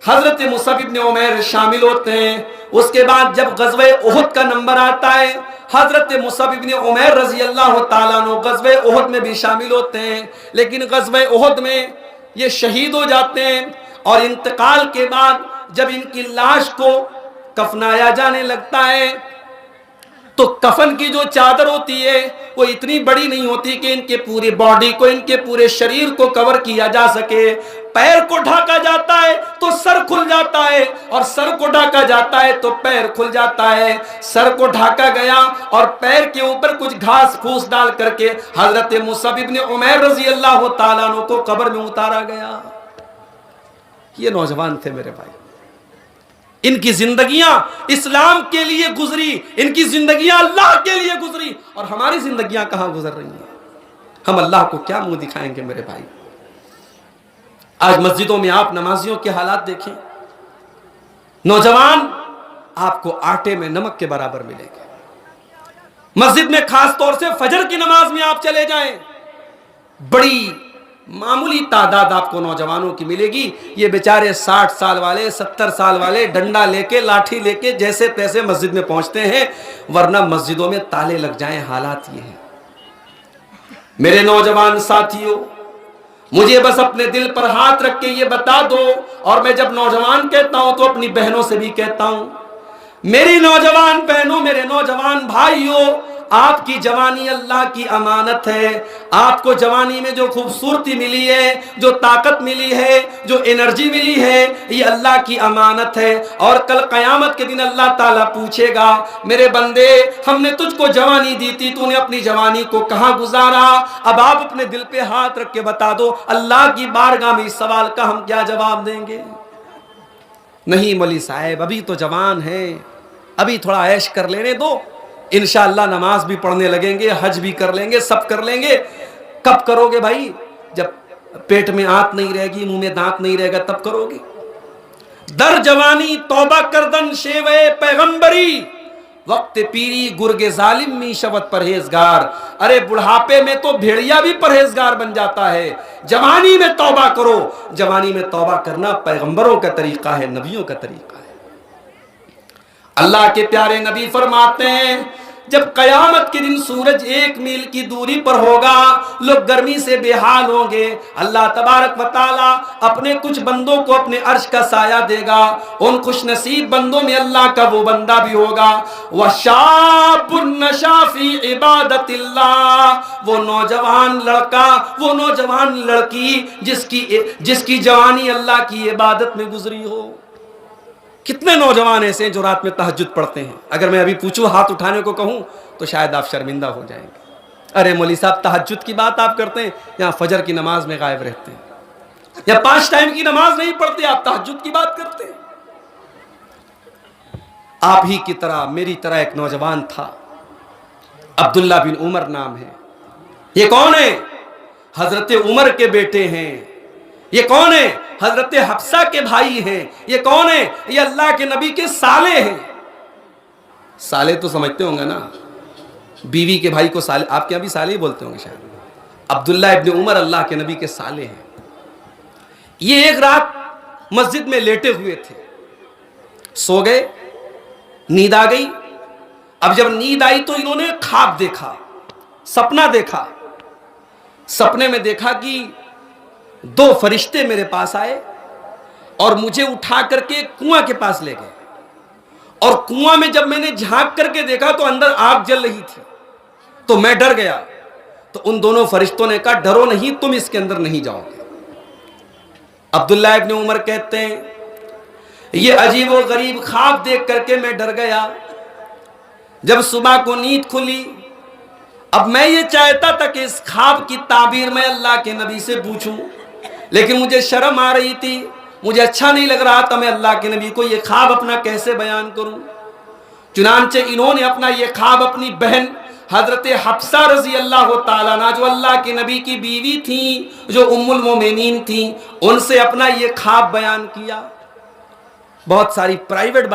حضرت مصعب ابن عمیر شامل ہوتے ہیں، اس کے بعد جب غزوہ احد کا نمبر آتا ہے، حضرت مصعب ابن عمیر رضی اللہ تعالیٰ عنہ غزوہ احد میں بھی شامل ہوتے ہیں، لیکن غزوہ احد میں یہ شہید ہو جاتے ہیں، اور انتقال کے بعد جب ان کی لاش کو کفنایا جانے لگتا ہے تو کفن کی جو چادر ہوتی ہے وہ اتنی بڑی نہیں ہوتی کہ ان کے پوری باڈی کو، ان کے پورے شریر کو کور کیا جا سکے. پیر کو ڈھاکا جاتا ہے تو سر کھل جاتا ہے، اور سر کو ڈھاکا جاتا ہے تو پیر کھل جاتا ہے. سر کو ڈھاکا گیا اور پیر کے اوپر کچھ گھاس پھوس ڈال کر کے حضرت مصعب ابن عمیر رضی اللہ تعالیٰ عنہ کو قبر میں اتارا گیا. یہ نوجوان تھے میرے بھائی، ان کی زندگیاں اسلام کے لیے گزری، ان کی زندگیاں اللہ کے لیے گزری، اور ہماری زندگیاں کہاں گزر رہی ہیں؟ ہم اللہ کو کیا منہ دکھائیں گے میرے بھائی؟ آج مسجدوں میں آپ نمازیوں کے حالات دیکھیں، نوجوان آپ کو آٹے میں نمک کے برابر ملیں گے. مسجد میں خاص طور سے فجر کی نماز میں آپ چلے جائیں، بڑی معمولی تعداد آپ کو نوجوانوں کی ملے گی. یہ بیچارے 60 سال والے، 70 سال والے ڈنڈا لے کے، لاٹھی لے کے جیسے تیسے مسجد میں پہنچتے ہیں، ورنہ مسجدوں میں تالے لگ جائیں. حالات یہ ہیں میرے نوجوان ساتھیوں. مجھے بس اپنے دل پر ہاتھ رکھ کے یہ بتا دو، اور میں جب نوجوان کہتا ہوں تو اپنی بہنوں سے بھی کہتا ہوں، میری نوجوان بہنوں، میرے نوجوان بھائیوں، آپ کی جوانی اللہ کی امانت ہے. آپ کو جوانی میں جو خوبصورتی ملی ہے، جو طاقت ملی ہے، جو انرجی ملی ہے، یہ اللہ کی امانت ہے. اور کل قیامت کے دن اللہ تعالیٰ پوچھے گا، میرے بندے ہم نے تجھ کو جوانی دی تھی، تو نے اپنی جوانی کو کہاں گزارا؟ اب آپ اپنے دل پہ ہاتھ رکھ کے بتا دو، اللہ کی بارگاہ میں اس سوال کا ہم کیا جواب دیں گے؟ نہیں مولوی صاحب، ابھی تو جوان ہیں، ابھی تھوڑا عیش کر لینے دو، انشاءاللہ نماز بھی پڑھنے لگیں گے، حج بھی کر لیں گے، سب کر لیں گے. کب کرو گے بھائی؟ جب پیٹ میں آنت نہیں رہے گی، منہ میں دانت نہیں رہے گا، تب کرو گے. در جوانی توبہ کردن شیوے پیغمبری، وقت پیری گرگ ظالم می شبت پرہیزگار. ارے بڑھاپے میں تو بھیڑیا بھی پرہیزگار بن جاتا ہے. جوانی میں توبہ کرو. جوانی میں توبہ کرنا پیغمبروں کا طریقہ ہے، نبیوں کا طریقہ ہے. اللہ کے پیارے نبی فرماتے ہیں، جب قیامت کے دن سورج 1 میل کی دوری پر ہوگا، لوگ گرمی سے بے حال ہوں گے. اللہ تبارک و تعالی اپنے کچھ بندوں کو اپنے عرش کا سایہ دے گا. ان خوش نصیب بندوں میں اللہ کا وہ بندہ بھی ہوگا، وَشَابٌ نَشَا فِي عِبَادَةِ اللَّهِ، وہ نوجوان لڑکا، وہ نوجوان لڑکی جس کی جوانی اللہ کی عبادت میں گزری ہو. کتنے نوجوان ایسے ہیں جو رات میں تہجد پڑھتے ہیں؟ اگر میں ابھی پوچھوں، ہاتھ اٹھانے کو کہوں تو شاید آپ شرمندہ ہو جائیں گے. ارے مولوی صاحب تہجد کی بات آپ کرتے ہیں، یہاں فجر کی نماز میں غائب رہتے ہیں، یا 5 ٹائم کی نماز نہیں پڑھتے، آپ تہجد کی بات کرتے ہیں. آپ ہی کی طرح میری طرح ایک نوجوان تھا، عبداللہ بن عمر نام ہے. یہ کون ہے؟ حضرت عمر کے بیٹے ہیں. یہ کون ہے؟ حضرت حفصہ کے بھائی ہیں. یہ کون ہے؟ یہ اللہ کے نبی کے سالے ہیں. سالے تو سمجھتے ہوں گے نا، بیوی کے بھائی کو سالے، آپ کے یہاں بھی سالے ہی بولتے ہوں گے شاید. عبداللہ ابن عمر اللہ کے نبی کے سالے ہیں. یہ ایک رات مسجد میں لیٹے ہوئے تھے، سو گئے، نیند آ گئی. اب جب نیند آئی تو انہوں نے خواب دیکھا، سپنا دیکھا. سپنے میں دیکھا کہ 2 فرشتے میرے پاس آئے اور مجھے اٹھا کر کے کنواں کے پاس لے گئے. اور کنواں میں جب میں نے جھانک کر کے دیکھا تو اندر آگ جل رہی تھی. تو میں ڈر گیا. تو ان دونوں فرشتوں نے کہا ڈرو نہیں، تم اس کے اندر نہیں جاؤ گے. عبداللہ ابن عمر کہتے ہیں یہ عجیب و غریب خواب دیکھ کر کے میں ڈر گیا. جب صبح کو نیند کھلی، اب میں یہ چاہتا تھا کہ اس خواب کی تعبیر میں اللہ کے نبی سے پوچھوں، لیکن مجھے شرم آ رہی تھی، مجھے اچھا نہیں لگ رہا تھا میں اللہ کے نبی کو یہ خواب اپنا کیسے بیان کروں. چنانچہ انہوں نے اپنا یہ خواب اپنی بہن حضرت حفصہ رضی اللہ تعالیٰ عنہ، جو اللہ کے نبی کی بیوی تھیں، جو ام المومنین تھیں، ان سے اپنا یہ خواب بیان کیا. بہت ساری پرائیویٹ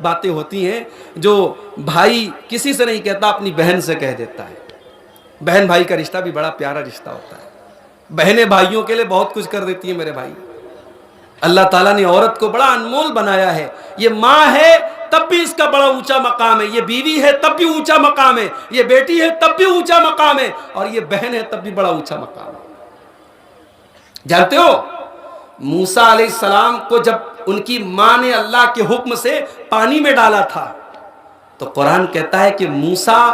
باتیں ہوتی ہیں جو بھائی کسی سے نہیں کہتا، اپنی بہن سے کہہ دیتا ہے. بہن بھائی کا رشتہ بھی بڑا پیارا رشتہ ہوتا ہے. بہنیں بھائیوں کے لیے بہت کچھ کر دیتی ہیں میرے بھائی. اللہ تعالیٰ نے عورت کو بڑا انمول بنایا ہے. یہ ماں ہے تب بھی اس کا بڑا اونچا مقام ہے، یہ بیوی ہے تب بھی اونچا مقام ہے، یہ بیٹی ہے تب بھی اونچا مقام ہے، اور یہ بہن ہے تب بھی بڑا اونچا مقام ہے. جانتے ہو موسیٰ علیہ السلام کو جب ان کی ماں نے اللہ کے حکم سے پانی میں ڈالا تھا تو قرآن کہتا ہے کہ موسیٰ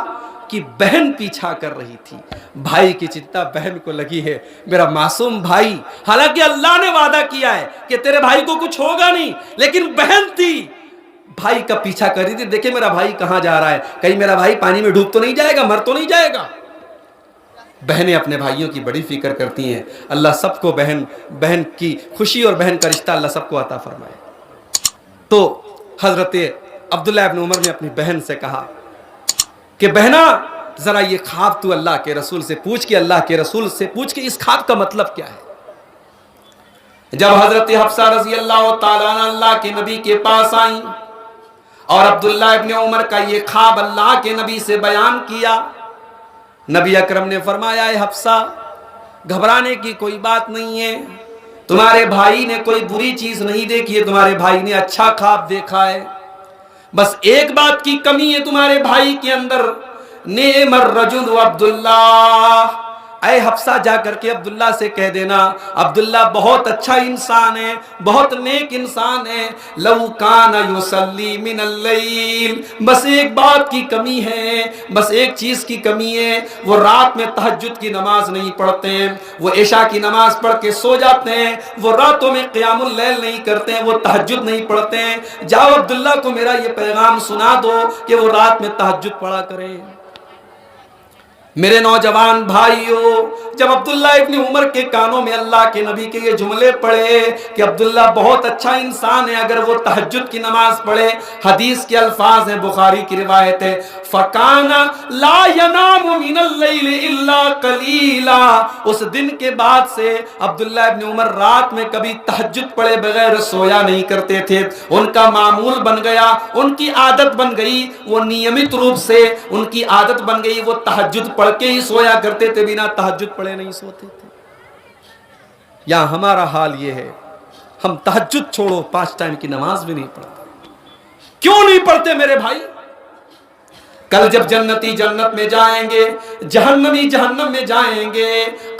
کی بہن پیچھا کر رہی تھی، بھائی کی چنتا بہن کو لگی ہے، میرا معصوم بھائی، حالانکہ اللہ نے وعدہ کیا ہے کہ تیرے بھائی کو کچھ ہوگا نہیں، لیکن بہن تھی، بھائی کا پیچھا کر رہی تھی، دیکھیں میرا بھائی کہاں جا رہا ہے، کہیں میرا بھائی پانی میں ڈوب تو نہیں جائے گا، مر تو نہیں جائے گا۔ بہنیں اپنے بھائیوں کی بڑی فکر کرتی ہیں، اللہ سب کو بہن کی خوشی اور بہن کا رشتہ اللہ سب کو عطا فرمائے۔ تو حضرت عبداللہ ابن عمر نے اپنی بہن سے کہا کہ بہنا ذرا یہ خواب تو اللہ کے رسول سے پوچھ کے، اللہ کے رسول سے پوچھ کے اس خواب کا مطلب کیا ہے۔ جب حضرت حفصہ رضی اللہ تعالیٰ عنہ اللہ کے نبی کے پاس آئیں اور عبداللہ ابن عمر کا یہ خواب اللہ کے نبی سے بیان کیا، نبی اکرم نے فرمایا اے حفصہ گھبرانے کی کوئی بات نہیں ہے، تمہارے بھائی نے کوئی بری چیز نہیں دیکھی ہے، تمہارے بھائی نے اچھا خواب دیکھا ہے، بس ایک بات کی کمی ہے تمہارے بھائی کے اندر، نعم الرجل عبداللہ، اے حفصہ جا کر کے عبداللہ سے کہہ دینا عبداللہ بہت اچھا انسان ہے، بہت نیک انسان ہے، لو کان یصلی من اللیل، بس ایک بات کی کمی ہے، بس ایک چیز کی کمی ہے، وہ رات میں تہجد کی نماز نہیں پڑھتے ہیں، وہ عشاء کی نماز پڑھ کے سو جاتے ہیں، وہ راتوں میں قیام اللیل نہیں کرتے ہیں، وہ تہجد نہیں پڑھتے ہیں، جاؤ عبداللہ کو میرا یہ پیغام سنا دو کہ وہ رات میں تہجد پڑھا کریں۔ میرے نوجوان بھائیوں، جب عبداللہ ابن عمر کے کانوں میں اللہ کے نبی کے یہ جملے پڑھے کہ عبداللہ بہت اچھا انسان ہے اگر وہ تہجد کی نماز پڑھے، حدیث کے الفاظ ہیں، بخاری کی روایت ہے، فَكَانَ لَا يَنَامُ مِنَ اللَّيْلِ إِلَّا قَلِيلًا، اس دن کے بعد سے عبداللہ ابن عمر رات میں کبھی تہجد پڑھے بغیر سویا نہیں کرتے تھے، ان کا معمول بن گیا، ان کی عادت بن گئی، وہ نیمت روپ سے ان کی عادت بن گئی، وہ تہجد پڑھ کے ہی سویا کرتے تھے، بنا تہجد پڑھے نہیں سوتے تھے۔ یہاں ہمارا حال یہ ہے، ہم تہجد چھوڑو 5 ٹائم کی نماز بھی نہیں پڑھتے۔ کیوں نہیں پڑھتے میرے بھائی؟ کل جب جنتی جنت میں جائیں گے، جہنمی جہنم میں جائیں گے،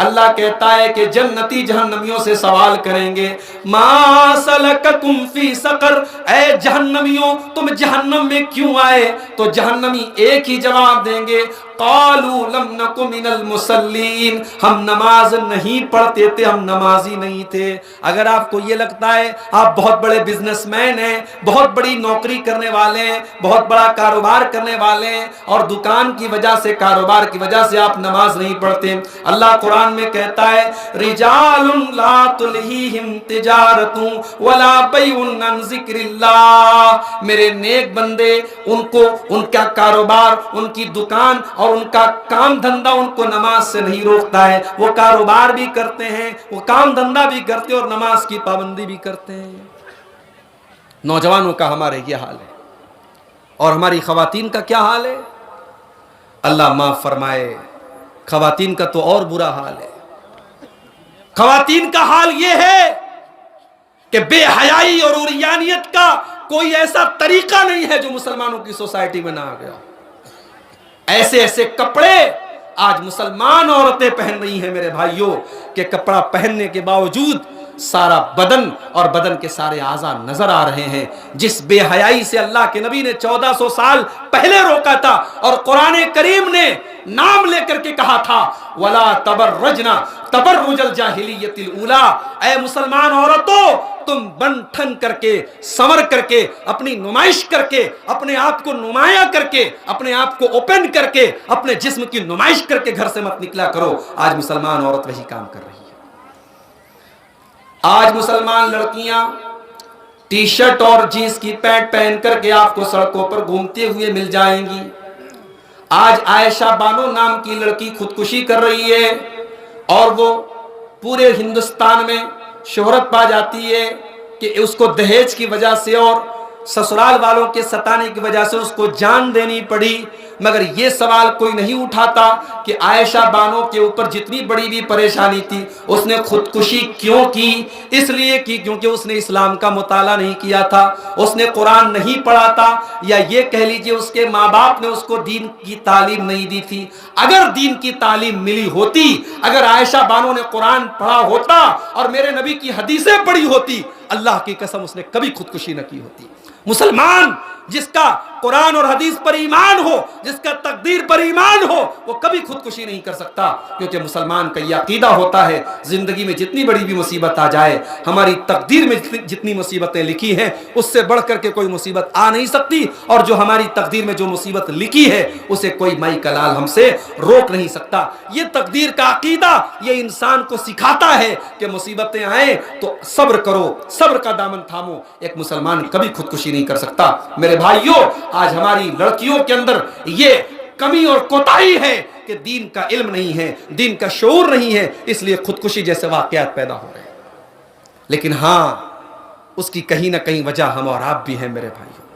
اللہ کہتا ہے کہ جنتی جہنمیوں سے سوال کریں گے، ما سلککم فی سقر، اے جہنمیوں تم جہنم میں کیوں آئے؟ تو جہنمی ایک ہی جواب دیں گے، قالوا لم نک من المصلین، ہم نماز نہیں پڑھتے تھے، ہم نمازی نہیں تھے۔ اگر آپ کو یہ لگتا ہے آپ بہت بڑے بزنس مین ہیں، بہت بڑی نوکری کرنے والے ہیں، بہت بڑا کاروبار کرنے والے ہیں، اور دکان کی وجہ سے، کاروبار کی وجہ سے آپ نماز نہیں پڑھتے، اللہ قرآن میں کہتا ہے رجال لا تلہیہم تجارت ولا بیع عن ذکر اللہ، میرے نیک بندے، ان کو ان کا کاروبار، ان کی دکان اور ان کا کام دھندہ ان کو نماز سے نہیں روکتا ہے، وہ کاروبار بھی کرتے ہیں، وہ کام دھندہ بھی کرتے ہیں اور نماز کی پابندی بھی کرتے ہیں۔ نوجوانوں کا ہمارے یہ حال ہے، اور ہماری خواتین کا کیا حال ہے؟ اللہ معاف فرمائے، خواتین کا تو اور برا حال ہے۔ خواتین کا حال یہ ہے کہ بے حیائی اور عریانیت کا کوئی ایسا طریقہ نہیں ہے جو مسلمانوں کی سوسائٹی میں نہ آ گیا۔ ایسے ایسے کپڑے آج مسلمان عورتیں پہن رہی ہیں میرے بھائیوں، کہ کپڑا پہننے کے باوجود سارا بدن اور بدن کے سارے اعضاء نظر آ رہے ہیں، جس بے حیائی سے اللہ کے نبی نے 1400 سال پہلے روکا تھا، اور قرآن کریم نے نام لے کر کے کہا تھا وَلَا تَبَرَّجْنَا تَبَرُّجَ الْجَاهِلِيَّةِ الْأُولَىٰ، اے مسلمان عورتوں تم بن ٹھن کر کے، سمر کر کے، اپنی نمائش کر کے، اپنے آپ کو نمایاں کر کے، اپنے آپ کو اوپن کر کے، اپنے جسم کی نمائش کر کے گھر سے مت نکلا کرو۔ آج مسلمان عورت وہی کام کر رہی ہے۔ آج مسلمان لڑکیاں ٹی شرٹ اور جینس کی پینٹ پہن کر کے آپ کو سڑکوں پر گھومتے ہوئے مل جائیں گی۔ آج عائشہ بانو نام کی لڑکی خودکشی کر رہی ہے، اور وہ پورے ہندوستان میں شہرت پا جاتی ہے کہ اس کو دہیج کی وجہ سے اور سسرال والوں کے ستانے کی وجہ سے اس کو جان دینی پڑی۔ مگر یہ سوال کوئی نہیں اٹھاتا کہ عائشہ بانو کے اوپر جتنی بڑی بھی پریشانی تھی، اس نے خودکشی کیوں کی؟ اس لیے کی کیونکہ اس نے اسلام کا مطالعہ نہیں کیا تھا، اس نے قرآن نہیں پڑھا تھا، یا یہ کہہ لیجئے اس کے ماں باپ نے اس کو دین کی تعلیم نہیں دی تھی۔ اگر دین کی تعلیم ملی ہوتی، اگر عائشہ بانو نے قرآن پڑھا ہوتا اور میرے نبی کی حدیثیں پڑھی ہوتی، اللہ کی قسم اس نے کبھی خودکشی نہ کی ہوتی۔ مسلمان جس کا قرآن اور حدیث پر ایمان ہو، جس کا تقدیر پر ایمان ہو، وہ کبھی خودکشی نہیں کر سکتا، کیونکہ مسلمان کا یہ عقیدہ ہوتا ہے زندگی میں جتنی بڑی بھی مصیبت آ جائے، ہماری تقدیر میں جتنی مصیبتیں لکھی ہیں اس سے بڑھ کر کے کوئی مصیبت آ نہیں سکتی، اور جو ہماری تقدیر میں جو مصیبت لکھی ہے اسے کوئی مائی کلال ہم سے روک نہیں سکتا۔ یہ تقدیر کا عقیدہ یہ انسان کو سکھاتا ہے کہ مصیبتیں آئیں تو صبر کرو، صبر کا دامن تھامو۔ ایک مسلمان کبھی خودکشی نہیں کر سکتا۔ میرے بھائیوں، آج ہماری لڑکیوں کے اندر یہ کمی اور کوتاہی ہے کہ دین کا علم نہیں ہے، دین کا شعور نہیں ہے، اس لیے خودکشی جیسے واقعات پیدا ہو رہے ہیں۔ لیکن ہاں، اس کی کہیں نہ کہیں وجہ ہم اور آپ بھی ہیں میرے بھائیوں۔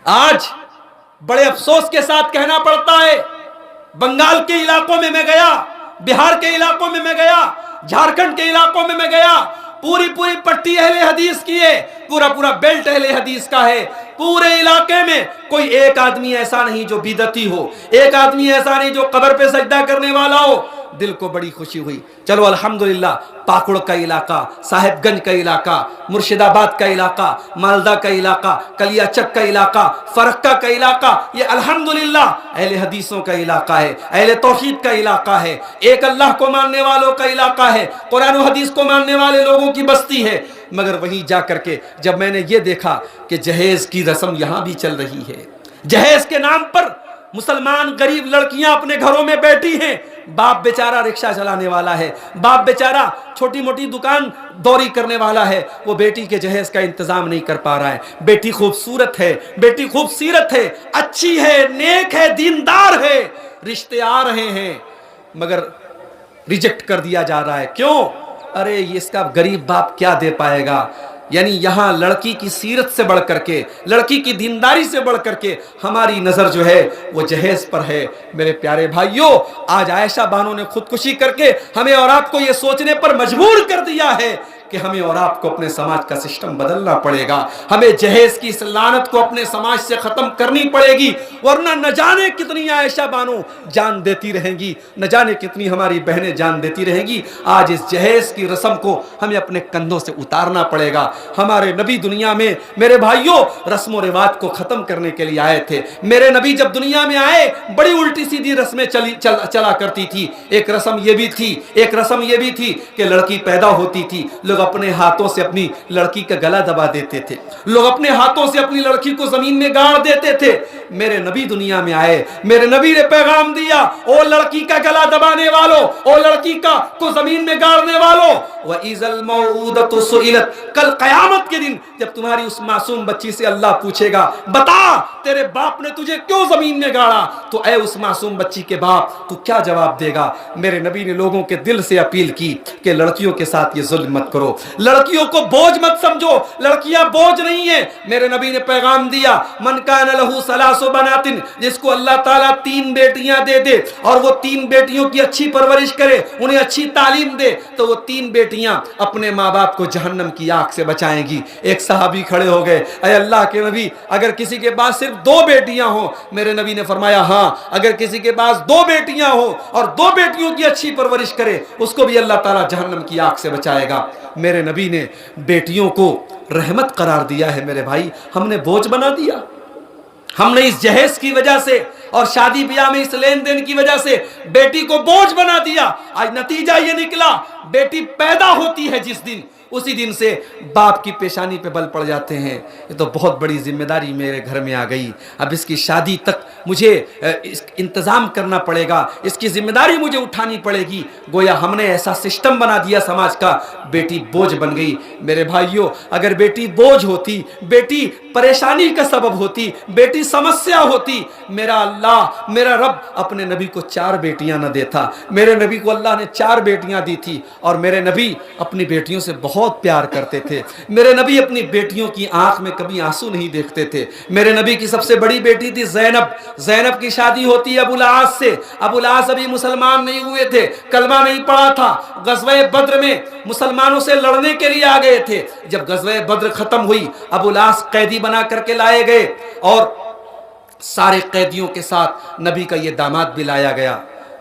آج بڑے افسوس کے ساتھ کہنا پڑتا ہے، بنگال کے علاقوں میں میں گیا، بہار کے علاقوں میں میں گیا، جھارکھنڈ کے علاقوں میں میں گیا، پوری پٹی اہل حدیث کی ہے، پورا بیلٹ اہل حدیث کا ہے۔ پورے علاقے میں کوئی ایک آدمی ایسا نہیں جو بدعتی ہو، ایک آدمی ایسا نہیں جو قبر پہ سجدہ کرنے والا ہو۔ دل کو بڑی خوشی ہوئی، چلو الحمدللہ پاکڑ کا علاقہ، صاحب گنج کا علاقہ، مرشد آباد کا علاقہ، مالدہ کا علاقہ، کلیا چک کا علاقہ، فرقہ کا علاقہ، یہ الحمدللہ اہل حدیثوں کا علاقہ ہے، اہل توحید کا علاقہ ہے، ایک اللہ کو ماننے والوں کا علاقہ ہے، قرآن و حدیث کو ماننے والے لوگوں کی بستی ہے۔ مگر وہیں جا کر کے جب میں نے یہ دیکھا کہ جہیز کی رسم یہاں بھی چل رہی ہے، جہیز کے نام پر مسلمان غریب لڑکیاں اپنے گھروں میں بیٹھی ہیں، باپ بیچارہ رکشہ چلانے والا ہے، باپ بیچارہ چھوٹی موٹی دکان دوری کرنے والا ہے، وہ بیٹی کے جہیز کا انتظام نہیں کر پا رہا ہے۔ بیٹی خوبصورت ہے، بیٹی خوبصورت ہے، اچھی ہے، نیک ہے، دیندار ہے، رشتے آ رہے ہیں، مگر ریجیکٹ کر دیا جا رہا ہے۔ کیوں؟ ارے اس کا غریب باپ کیا دے پائے گا؟ یعنی یہاں لڑکی کی سیرت سے بڑھ کر کے، لڑکی کی دینداری سے بڑھ کر کے ہماری نظر جو ہے وہ جہیز پر ہے۔ میرے پیارے بھائیوں، آج عائشہ بانو نے خودکشی کر کے ہمیں اور آپ کو یہ سوچنے پر مجبور کر دیا ہے کہ ہمیں اور آپ کو اپنے سماج کا سسٹم بدلنا پڑے گا، ہمیں جہیز کی اس لعنت کو اپنے سماج سے ختم کرنی پڑے گی، ورنہ نہ جانے کتنی عائشہ بانو جان دیتی رہیں گی، نہ جانے کتنی ہماری بہنیں جان دیتی رہیں گی۔ آج اس جہیز کی رسم کو ہمیں اپنے کندھوں سے اتارنا پڑے گا۔ ہمارے نبی دنیا میں میرے بھائیوں رسم و رواج کو ختم کرنے کے لیے آئے تھے۔ میرے نبی جب دنیا میں آئے بڑی الٹی سیدھی رسمیں چلا کرتی تھی۔ ایک رسم یہ بھی تھی کہ لڑکی پیدا ہوتی تھی، لوگ اپنے ہاتھوں سے اپنی لڑکی کا گلا دبا دیتے تھے، لوگ اپنے ہاتھوں سے اپنی لڑکی کو زمین میں گاڑ دیتے تھے۔ میرے نبی دنیا میں آئے، میرے نبی نے پیغام دیا، او لڑکی کا گلا دبانے والوں، او لڑکی کو زمین میں گاڑنے والوں، وَإِذَا الْمَوْءُودَةُ سُئِلَتْ، کل قیامت کے دن جب تمہاری اس معصوم بچی سے اللہ پوچھے گا، بتا تیرے باپ نے تجھے کیوں زمین میں گاڑا، تو اے اس معصوم بچی کے باپ تو کیا جواب دے گا؟ میرے نبی نے لوگوں کے دل سے اپیل کی کہ لڑکیوں کے ساتھ یہ ظلم مت کرو، لڑکیوں کو بوجھ مت سمجھو، لڑکیاں بوجھ نہیں ہیں۔ میرے نبی نے پیغام دیا، من کان لہ ثلاث بنات، جس کو اللہ تعالیٰ 3 بیٹیاں دے دے اور وہ 3 بیٹیوں کی اچھی پرورش کرے، انہیں اچھی تعلیم دے، تو وہ 3 بیٹیاں اپنے ماں باپ کو جہنم کی آگ سے بچائیں گی۔ ایک صحابی کھڑے ہو گئے، اے اللہ کے نبی، اگر کسی کے پاس صرف 2 بیٹیاں ہوں؟ میرے نبی نے فرمایا ہاں، اگر کسی کے پاس 2 بیٹیاں ہوں اور 2 بیٹیوں کی اچھی پرورش کرے، اس کو بھی اللہ تعالیٰ جہنم کی آگ سے بچائے گا۔ میرے نبی نے بیٹیوں کو رحمت قرار دیا ہے۔ میرے بھائی، ہم نے بوجھ بنا دیا، ہم نے اس جہیز کی وجہ سے اور شادی بیاہ میں اس لین دین کی وجہ سے بیٹی کو بوجھ بنا دیا۔ آج نتیجہ یہ نکلا، بیٹی پیدا ہوتی ہے جس دن، اسی دن سے باپ کی پیشانی پہ بل پڑ جاتے ہیں۔ یہ تو بہت بڑی ذمہ داری میرے گھر میں آ گئی، اب اس کی شادی تک مجھے انتظام کرنا پڑے گا، اس کی ذمہ داری مجھے اٹھانی پڑے گی۔ گویا ہم نے ایسا سسٹم بنا دیا سماج کا، بیٹی بوجھ بن گئی۔ میرے بھائیوں، اگر بیٹی بوجھ ہوتی، بیٹی پریشانی کا سبب ہوتی، بیٹی سمسیا ہوتی، میرا اللہ، میرا رب اپنے نبی کو 4 بیٹیاں نہ دیتا۔ میرے نبی کو اللہ نے 4 بیٹیاں دی تھی، اور میرے نبی اپنی بیٹیوں سے بہت پیار کرتے تھے۔ میرے نبی اپنی بیٹیوں کی آنکھ میں کبھی آنسو نہیں دیکھتے تھے۔ میرے نبی کی سب سے بڑی بیٹی تھی زینب کی شادی ہوتی ہے ابو العاص سے۔ ابو العاص ابھی مسلمان نہیں ہوئے تھے، کلمہ نہیں پڑھا تھا، غزوہ بدر میں مسلمانوں سے لڑنے کے لیے آ گئے تھے۔ جب غزوہ بدر ختم ہوئی، ابو العاص قیدی بنا کر کے لائے گئے، اور سارے قیدیوں کے ساتھ نبی کا یہ داماد بھی لایا گیا۔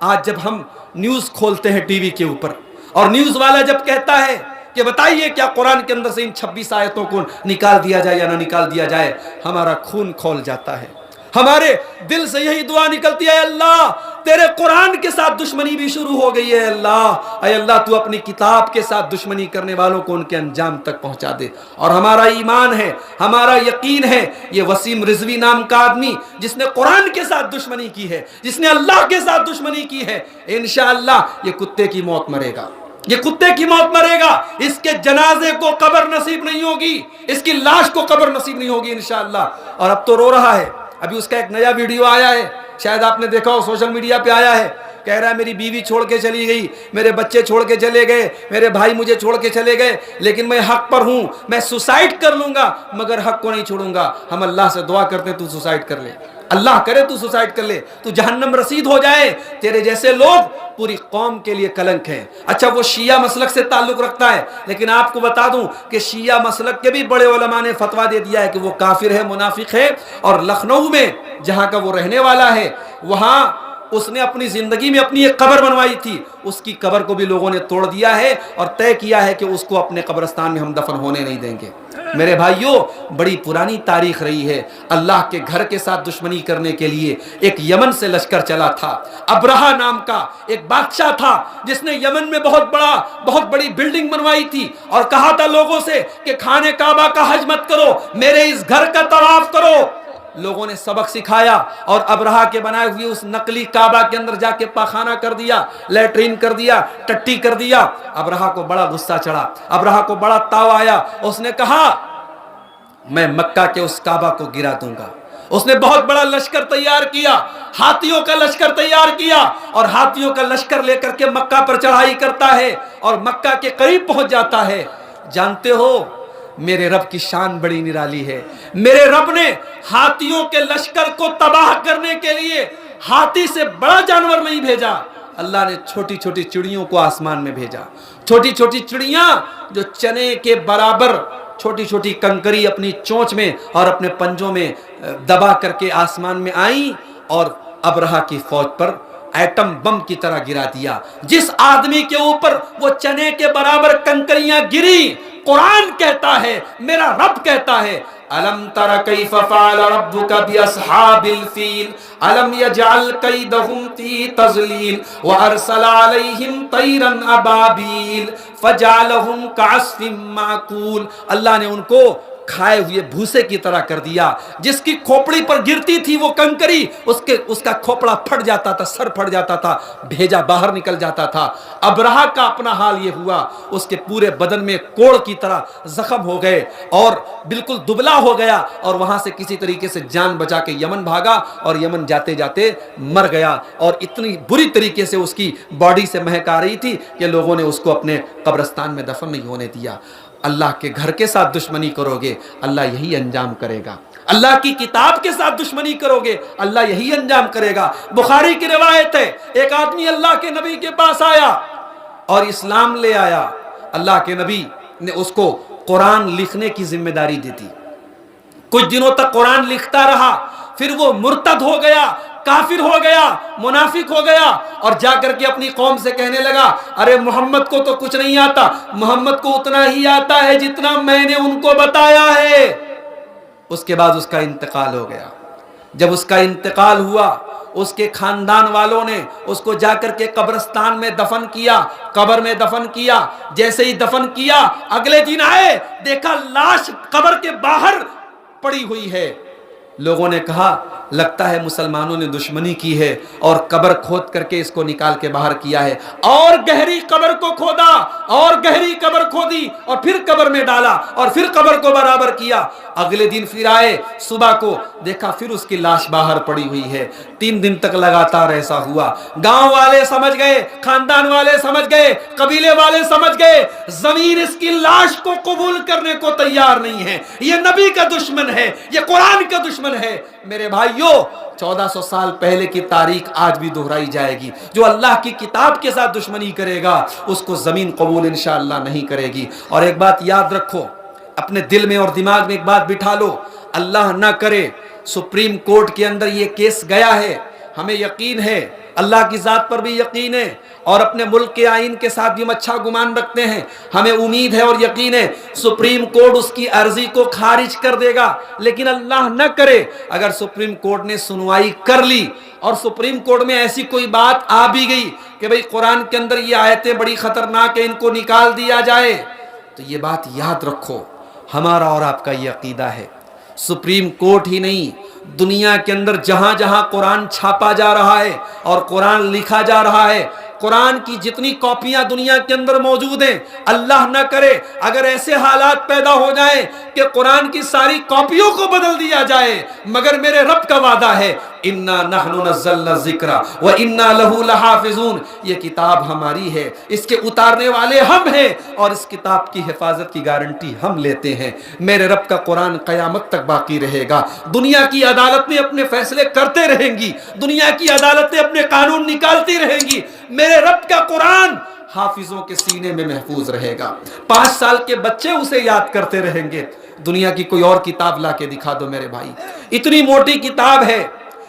آج جب ہم نیوز کھولتے ہیں ٹی وی کے اوپر اور نیوز والا جب کہتا ہے کہ بتائیے کیا قرآن کے اندر سے ان 26 آیتوں کو نکال دیا جائے یا نہ نکال دیا جائے، ہمارا خون کھول جاتا ہے، ہمارے دل سے یہی دعا نکلتی ہے، اللہ تیرے قرآن کے ساتھ دشمنی بھی شروع ہو گئی ہے، اے اللہ تو اپنی کتاب کے ساتھ دشمنی کرنے والوں کو ان کے انجام تک پہنچا دے۔ اور ہمارا ایمان ہے، ہمارا یقین ہے، یہ وسیم رضوی نام کا آدمی جس نے قرآن کے ساتھ دشمنی کی ہے، جس نے اللہ کے ساتھ دشمنی کی ہے، انشاءاللہ یہ کتے کی موت مرے گا، یہ کتے کی موت مرے گا، اس کے جنازے کو قبر نصیب نہیں ہوگی، اس کی لاش کو قبر نصیب نہیں ہوگی انشاءاللہ۔ اور اب تو رو رہا ہے، ابھی اس کا ایک نیا ویڈیو آیا ہے، شاید آپ نے دیکھا ہو، سوشل میڈیا پہ آیا ہے، کہہ رہا ہے میری بیوی چھوڑ کے چلی گئی، میرے بچے چھوڑ کے چلے گئے، میرے بھائی مجھے چھوڑ کے چلے گئے، لیکن میں حق پر ہوں، میں سوسائیڈ کر لوں گا مگر حق کو نہیں چھوڑوں گا۔ ہم اللہ سے دعا کرتے ہیں تو سوسائیڈ کر لے، اللہ کرے تو سوسائیڈ کر لے، تو جہنم رسید ہو جائے، تیرے جیسے لوگ پوری قوم کے لیے کلنک ہیں۔ اچھا وہ شیعہ مسلک سے تعلق رکھتا ہے، لیکن آپ کو بتا دوں کہ شیعہ مسلک کے بھی بڑے علماء نے فتویٰ دے دیا ہے کہ وہ کافر ہے، منافق ہے، اور لکھنؤ میں جہاں کا وہ رہنے والا ہے وہاں اس نے اپنی زندگی میں اپنی ایک قبر بنوائی تھی، اس کی قبر کو بھی لوگوں نے توڑ دیا ہے اور طے کیا ہے کہ اس کو اپنے قبرستان میں ہم دفن ہونے نہیں دیں گے۔ میرے بھائیوں، بڑی پرانی تاریخ رہی ہے، اللہ کے گھر کے ساتھ دشمنی کرنے کے لیے ایک یمن سے لشکر چلا تھا، ابرہہ نام کا ایک بادشاہ تھا جس نے یمن میں بہت بڑی بلڈنگ بنوائی تھی اور کہا تھا لوگوں سے کہ خانہ کعبہ کا حج مت کرو، میرے اس گھر کا طواف کرو۔ لوگوں نے سبق سکھایا اور ابرہہ کے بنائے ہوئے اس نقلی کعبہ کے اندر جا کے پاخانہ کر دیا، لیٹرین کر دیا، ٹٹی کر دیا۔ ابرہہ کو بڑا غصہ چڑھا، ابرہہ کو بڑا تاؤ آیا، اس نے کہا میں مکہ کے اس کعبہ کو گرا دوں گا۔ اس نے بہت بڑا لشکر تیار کیا، ہاتھیوں کا لشکر تیار کیا، اور ہاتھیوں کا لشکر لے کر کے مکہ پر چڑھائی کرتا ہے اور مکہ کے قریب پہنچ جاتا ہے۔ جانتے ہو میرے رب کی شان بڑی نرالی ہے، میرے رب نے ہاتھیوں کے لشکر کو تباہ کرنے کے لیے ہاتھی سے بڑا جانور نہیں بھیجا، اللہ نے چھوٹی چھوٹی چڑیوں کو آسمان میں بھیجا، چھوٹی چھوٹی چڑیاں جو چنے کے برابر چھوٹی چھوٹی کنکری اپنی چونچ میں اور اپنے پنجوں میں دبا کر کے آسمان میں آئیں اور ابرہہ کی فوج پر ایٹم بم کی طرح گرا دیا۔ جس آدمی کے اوپر وہ چنے کے برابر کنکریاں گری، قرآن کہتا ہے، میرا رب کہتا ہے، أَلَمْ تَرَ كَيْفَ فَعَلَ رَبُّكَ بِأَصْحَابِ الْفِيلِ أَلَمْ يَجْعَلْ كَيْدَهُمْ فِي تَضْلِيلٍ وَأَرْسَلَ عَلَيْهِمْ طَيْرًا أَبَابِيلَ فَجَعَلَهُمْ كَعَصْفٍ مَّأْكُولٍ، اللہ نے ان کو کھائے ہوئے بھوسے کی طرح کر دیا۔ جس کی کھوپڑی پر گرتی تھی وہ کنکری، اس کا کھوپڑا پھٹ جاتا تھا، سر پھٹ جاتا تھا، بھیجا باہر نکل جاتا تھا۔ ابرہہ کا اپنا حال یہ ہوا، اس کے پورے بدن میں کوڑ کی طرح زخم ہو گئے اور بالکل دبلا ہو گیا، اور وہاں سے کسی طریقے سے جان بچا کے یمن بھاگا اور یمن جاتے جاتے مر گیا، اور اتنی بری طریقے سے اس کی باڈی سے مہک آ رہی تھی کہ لوگوں نے اس کو اپنے قبرستان میں دفن نہیں ہونے دیا۔ اللہ کے گھر کے ساتھ دشمنی کرو گے، اللہ یہی انجام کرے گا۔ اللہ کی کتاب کے ساتھ دشمنی کرو گے، اللہ یہی انجام کرے گا۔ بخاری کی روایت ہے، ایک آدمی اللہ کے نبی کے پاس آیا اور اسلام لے آیا۔ اللہ کے نبی نے اس کو قرآن لکھنے کی ذمہ داری دی تھی، کچھ دنوں تک قرآن لکھتا رہا، پھر وہ مرتد ہو گیا، کافر ہو گیا، منافق ہو گیا، اور جا کر کے اپنی قوم سے کہنے لگا ارے محمد کو تو کچھ نہیں آتا، محمد کو اتنا ہی آتا ہے جتنا میں نے ان کو بتایا ہے۔ اس کے بعد اس کا انتقال ہو گیا۔ جب اس کا انتقال ہوا، اس کے خاندان والوں نے اس کو جا کر کے قبرستان میں دفن کیا، قبر میں دفن کیا۔ جیسے ہی دفن کیا، اگلے دن آئے، دیکھا لاش قبر کے باہر پڑی ہوئی ہے۔ لوگوں نے کہا لگتا ہے مسلمانوں نے دشمنی کی ہے اور قبر کھود کر کے اس کو نکال کے باہر کیا ہے، اور گہری قبر کو کھودا اور گہری قبر کھودی اور پھر قبر میں ڈالا اور پھر قبر کو برابر کیا۔ اگلے دن پھر آئے، صبح کو دیکھا پھر اس کی لاش باہر پڑی ہوئی ہے۔ 3 دن تک لگاتار ایسا ہوا۔ گاؤں والے سمجھ گئے، خاندان والے سمجھ گئے، قبیلے والے سمجھ گئے، زمین اس کی لاش کو قبول کرنے کو تیار نہیں ہے، یہ نبی کا دشمن ہے، یہ قرآن کا دشمن ہے۔ میرے بھائیو، 1400 سال پہلے کی تاریخ آج بھی دہرائی جائے گی۔ جو اللہ کی کتاب کے ساتھ دشمنی کرے گا اس کو زمین قبول انشاءاللہ نہیں کرے گی۔ اور ایک بات یاد رکھو، اپنے دل میں اور دماغ میں ایک بات بٹھا لو، اللہ نہ کرے سپریم کورٹ کے اندر یہ کیس گیا ہے، ہمیں یقین ہے اللہ کی ذات پر بھی یقین ہے اور اپنے ملک کے آئین کے ساتھ بھی ہم اچھا گمان رکھتے ہیں. ہمیں امید ہے اور یقین ہے سپریم کورٹ اس کی عرضی کو خارج کر دے گا. لیکن اللہ نہ کرے اگر سپریم کورٹ نے سنوائی کر لی اور سپریم کورٹ میں ایسی کوئی بات آ بھی گئی کہ بھئی قرآن کے اندر یہ آیتیں بڑی خطرناک ہیں، ان کو نکال دیا جائے، تو یہ بات یاد رکھو، ہمارا اور آپ کا یہ عقیدہ ہے، سپریم کورٹ ہی نہیں، دنیا کے اندر جہاں جہاں قرآن چھاپا جا رہا ہے اور قرآن لکھا جا رہا ہے، قرآن کی جتنی کاپیاں دنیا کے اندر موجود ہیں، اللہ نہ کرے اگر ایسے حالات پیدا ہو جائیں کہ قرآن کی ساری کاپیوں کو بدل دیا جائے، مگر میرے رب کا وعدہ ہے اِنَّا نَحْنُ نَزَّلْنَا الذِّكْرَ وَإِنَّا لَهُ لَحَافِظُونَ، یہ کتاب ہماری ہے، اس کے اتارنے والے ہم ہیں اور اس کتاب کی حفاظت کی گارنٹی ہم لیتے ہیں. میرے رب کا قرآن قیامت تک باقی رہے گا. دنیا کی عدالتیں اپنے فیصلے کرتے رہیں گی، دنیا کی عدالتیں اپنے قانون نکالتی رہیں گی، میرے رب کا قرآن حافظوں کے سینے میں محفوظ رہے گا. 5 سال کے بچے اسے یاد کرتے رہیں گے. دنیا کی کوئی اور کتاب لا کے دکھا دو میرے بھائی، اتنی موٹی کتاب ہے،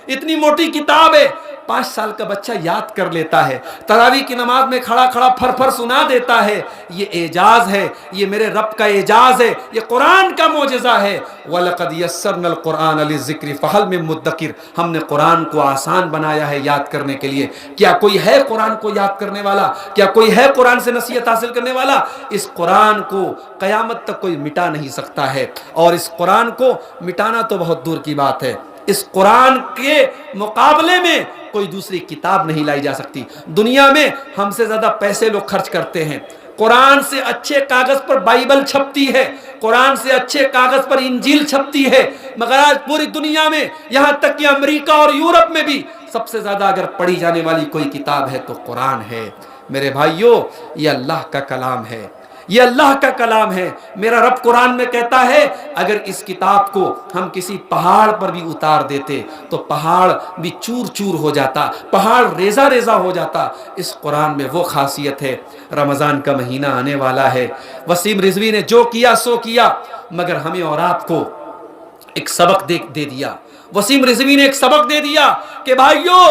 اتنی موٹی کتاب ہے، 5 سال کا بچہ یاد کر لیتا ہے، تراویح کی نماز میں کھڑا کھڑا پھر پھر سنا دیتا ہے. یہ اعجاز ہے، یہ میرے رب کا اعجاز ہے، یہ قرآن کا معجزہ ہے. وَلَقَدْ يَسَّرْنَا الْقُرْآنَ لِلذِّكْرِ فَهَلْ مِن مُدَّكِرٍ، ہم نے قرآن کو آسان بنایا ہے یاد کرنے کے لیے. کیا کوئی ہے قرآن کو یاد کرنے والا؟ کیا کوئی ہے قرآن سے نصیحت حاصل کرنے والا؟ اس قرآن کو قیامت تک کوئی مٹا نہیں سکتا ہے، اور اس قرآن کو مٹانا تو بہت دور کی بات ہے. اس قرآن کے مقابلے میں کوئی دوسری کتاب نہیں لائی جا سکتی. دنیا میں ہم سے زیادہ پیسے لوگ خرچ کرتے ہیں، قرآن سے اچھے کاغذ پر بائبل چھپتی ہے، قرآن سے اچھے کاغذ پر انجیل چھپتی ہے، مگر آج پوری دنیا میں یہاں تک کہ امریکہ اور یورپ میں بھی سب سے زیادہ اگر پڑھی جانے والی کوئی کتاب ہے تو قرآن ہے. میرے بھائیو، یہ اللہ کا کلام ہے، یہ اللہ کا کلام ہے. میرا رب قرآن میں کہتا ہے اگر اس کتاب کو ہم کسی پہاڑ پر بھی اتار دیتے تو پہاڑ بھی چور چور ہو جاتا، پہاڑ ریزہ ریزہ ہو جاتا. اس قرآن میں وہ خاصیت ہے. رمضان کا مہینہ آنے والا ہے، وسیم رضوی نے جو کیا سو کیا، مگر ہمیں اور آپ کو ایک سبق دے دیا. وسیم رضوی نے ایک سبق دے دیا کہ بھائیو،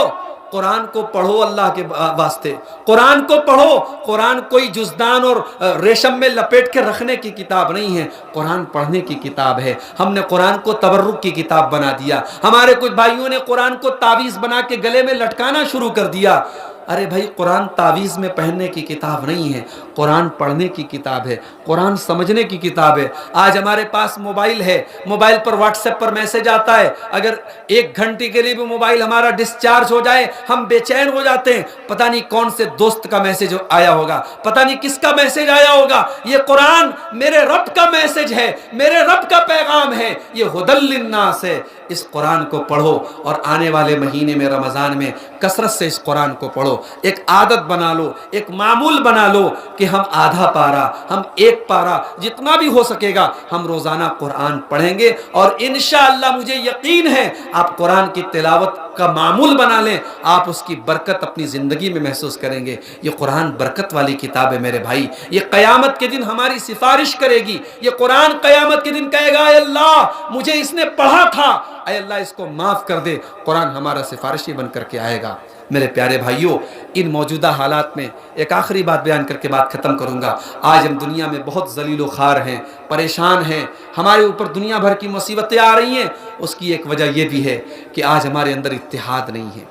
قرآن کو پڑھو اللہ کے واسطے، قرآن کو پڑھو. قرآن کوئی جزدان اور ریشم میں لپیٹ کے رکھنے کی کتاب نہیں ہے، قرآن پڑھنے کی کتاب ہے. ہم نے قرآن کو تبرک کی کتاب بنا دیا. ہمارے کچھ بھائیوں نے قرآن کو تعویذ بنا کے گلے میں لٹکانا شروع کر دیا. ارے بھائی، قرآن تعویذ میں پہننے کی کتاب نہیں ہے، قرآن پڑھنے کی کتاب ہے، قرآن سمجھنے کی کتاب ہے. آج ہمارے پاس موبائل ہے، موبائل پر واٹس ایپ پر میسج آتا ہے، اگر 1 گھنٹے کے لیے بھی موبائل ہمارا ڈسچارج ہو جائے ہم بے چین ہو جاتے ہیں. پتہ نہیں کون سے دوست کا میسج آیا ہوگا، پتہ نہیں کس کا میسج آیا ہوگا. یہ قرآن میرے رب کا میسج ہے، میرے رب کا پیغام ہے، یہ ھدی للناس ہے. اس قرآن کو پڑھو اور آنے والے مہینے میں رمضان میں کثرت سے اس قرآن کو پڑھو. ایک عادت بنا لو، ایک معمول بنا لو کہ ہم آدھا پارہ، ہم 1 پارہ، جتنا بھی ہو سکے گا ہم روزانہ قرآن پڑھیں گے. اور انشاءاللہ مجھے یقین ہے آپ قرآن کی تلاوت کا معمول بنا لیں، آپ اس کی برکت اپنی زندگی میں محسوس کریں گے. یہ قرآن برکت والی کتاب ہے میرے بھائی. یہ قیامت کے دن ہماری سفارش کرے گی. یہ قرآن قیامت کے دن کہے گا اے اللہ مجھے اس نے پڑھا تھا، اے اللہ اس کو معاف کر دے. قرآن ہمارا سفارشی بن کر کے آئے گا. میرے پیارے بھائیوں، ان موجودہ حالات میں ایک آخری بات بیان کر کے بات ختم کروں گا. آج ہم دنیا میں بہت ذلیل و خوار ہیں، پریشان ہیں، ہمارے اوپر دنیا بھر کی مصیبتیں آ رہی ہیں. اس کی ایک وجہ یہ بھی ہے کہ آج ہمارے اندر اتحاد نہیں ہے،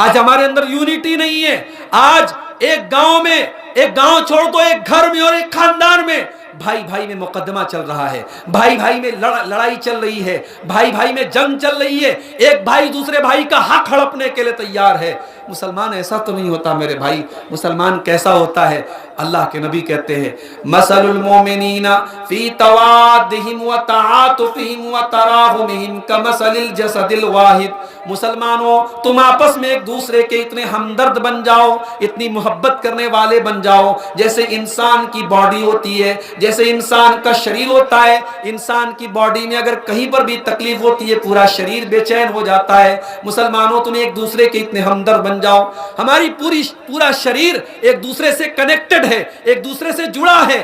آج ہمارے اندر یونٹی نہیں ہے. آج ایک گاؤں میں، ایک گاؤں چھوڑ دو، ایک گھر میں اور ایک خاندان میں بھائی بھائی میں مقدمہ چل رہا ہے، بھائی بھائی میں لڑائی چل رہی ہے، بھائی بھائی میں جنگ چل رہی ہے. ایک بھائی دوسرے بھائی کا حق ہڑپنے کے لیے تیار ہے. مسلمان ایسا تو نہیں ہوتا میرے بھائی. مسلمان کیسا ہوتا ہے؟ اللہ کے نبی کہتے ہیں مثل المؤمنین فی توادہم وتعاطفہم وتراحمہم کمثل الجسد الواحد. مسلمانوں تم آپس میں ایک دوسرے کے اتنے ہمدرد بن جاؤ، اتنی محبت کرنے والے بن جاؤ جیسے انسان کی باڈی ہوتی ہے، جیسے انسان کا شریر ہوتا ہے. انسان کی باڈی میں اگر کہیں پر بھی تکلیف ہوتی ہے پورا شریر بے چین ہو جاتا ہے. مسلمانوں تم ایک دوسرے کے اتنے ہمدرد بن جاؤ. ہماری پورا شریر ایک دوسرے سے کنیکٹڈ ہے، ایک دوسرے سے جڑا ہے.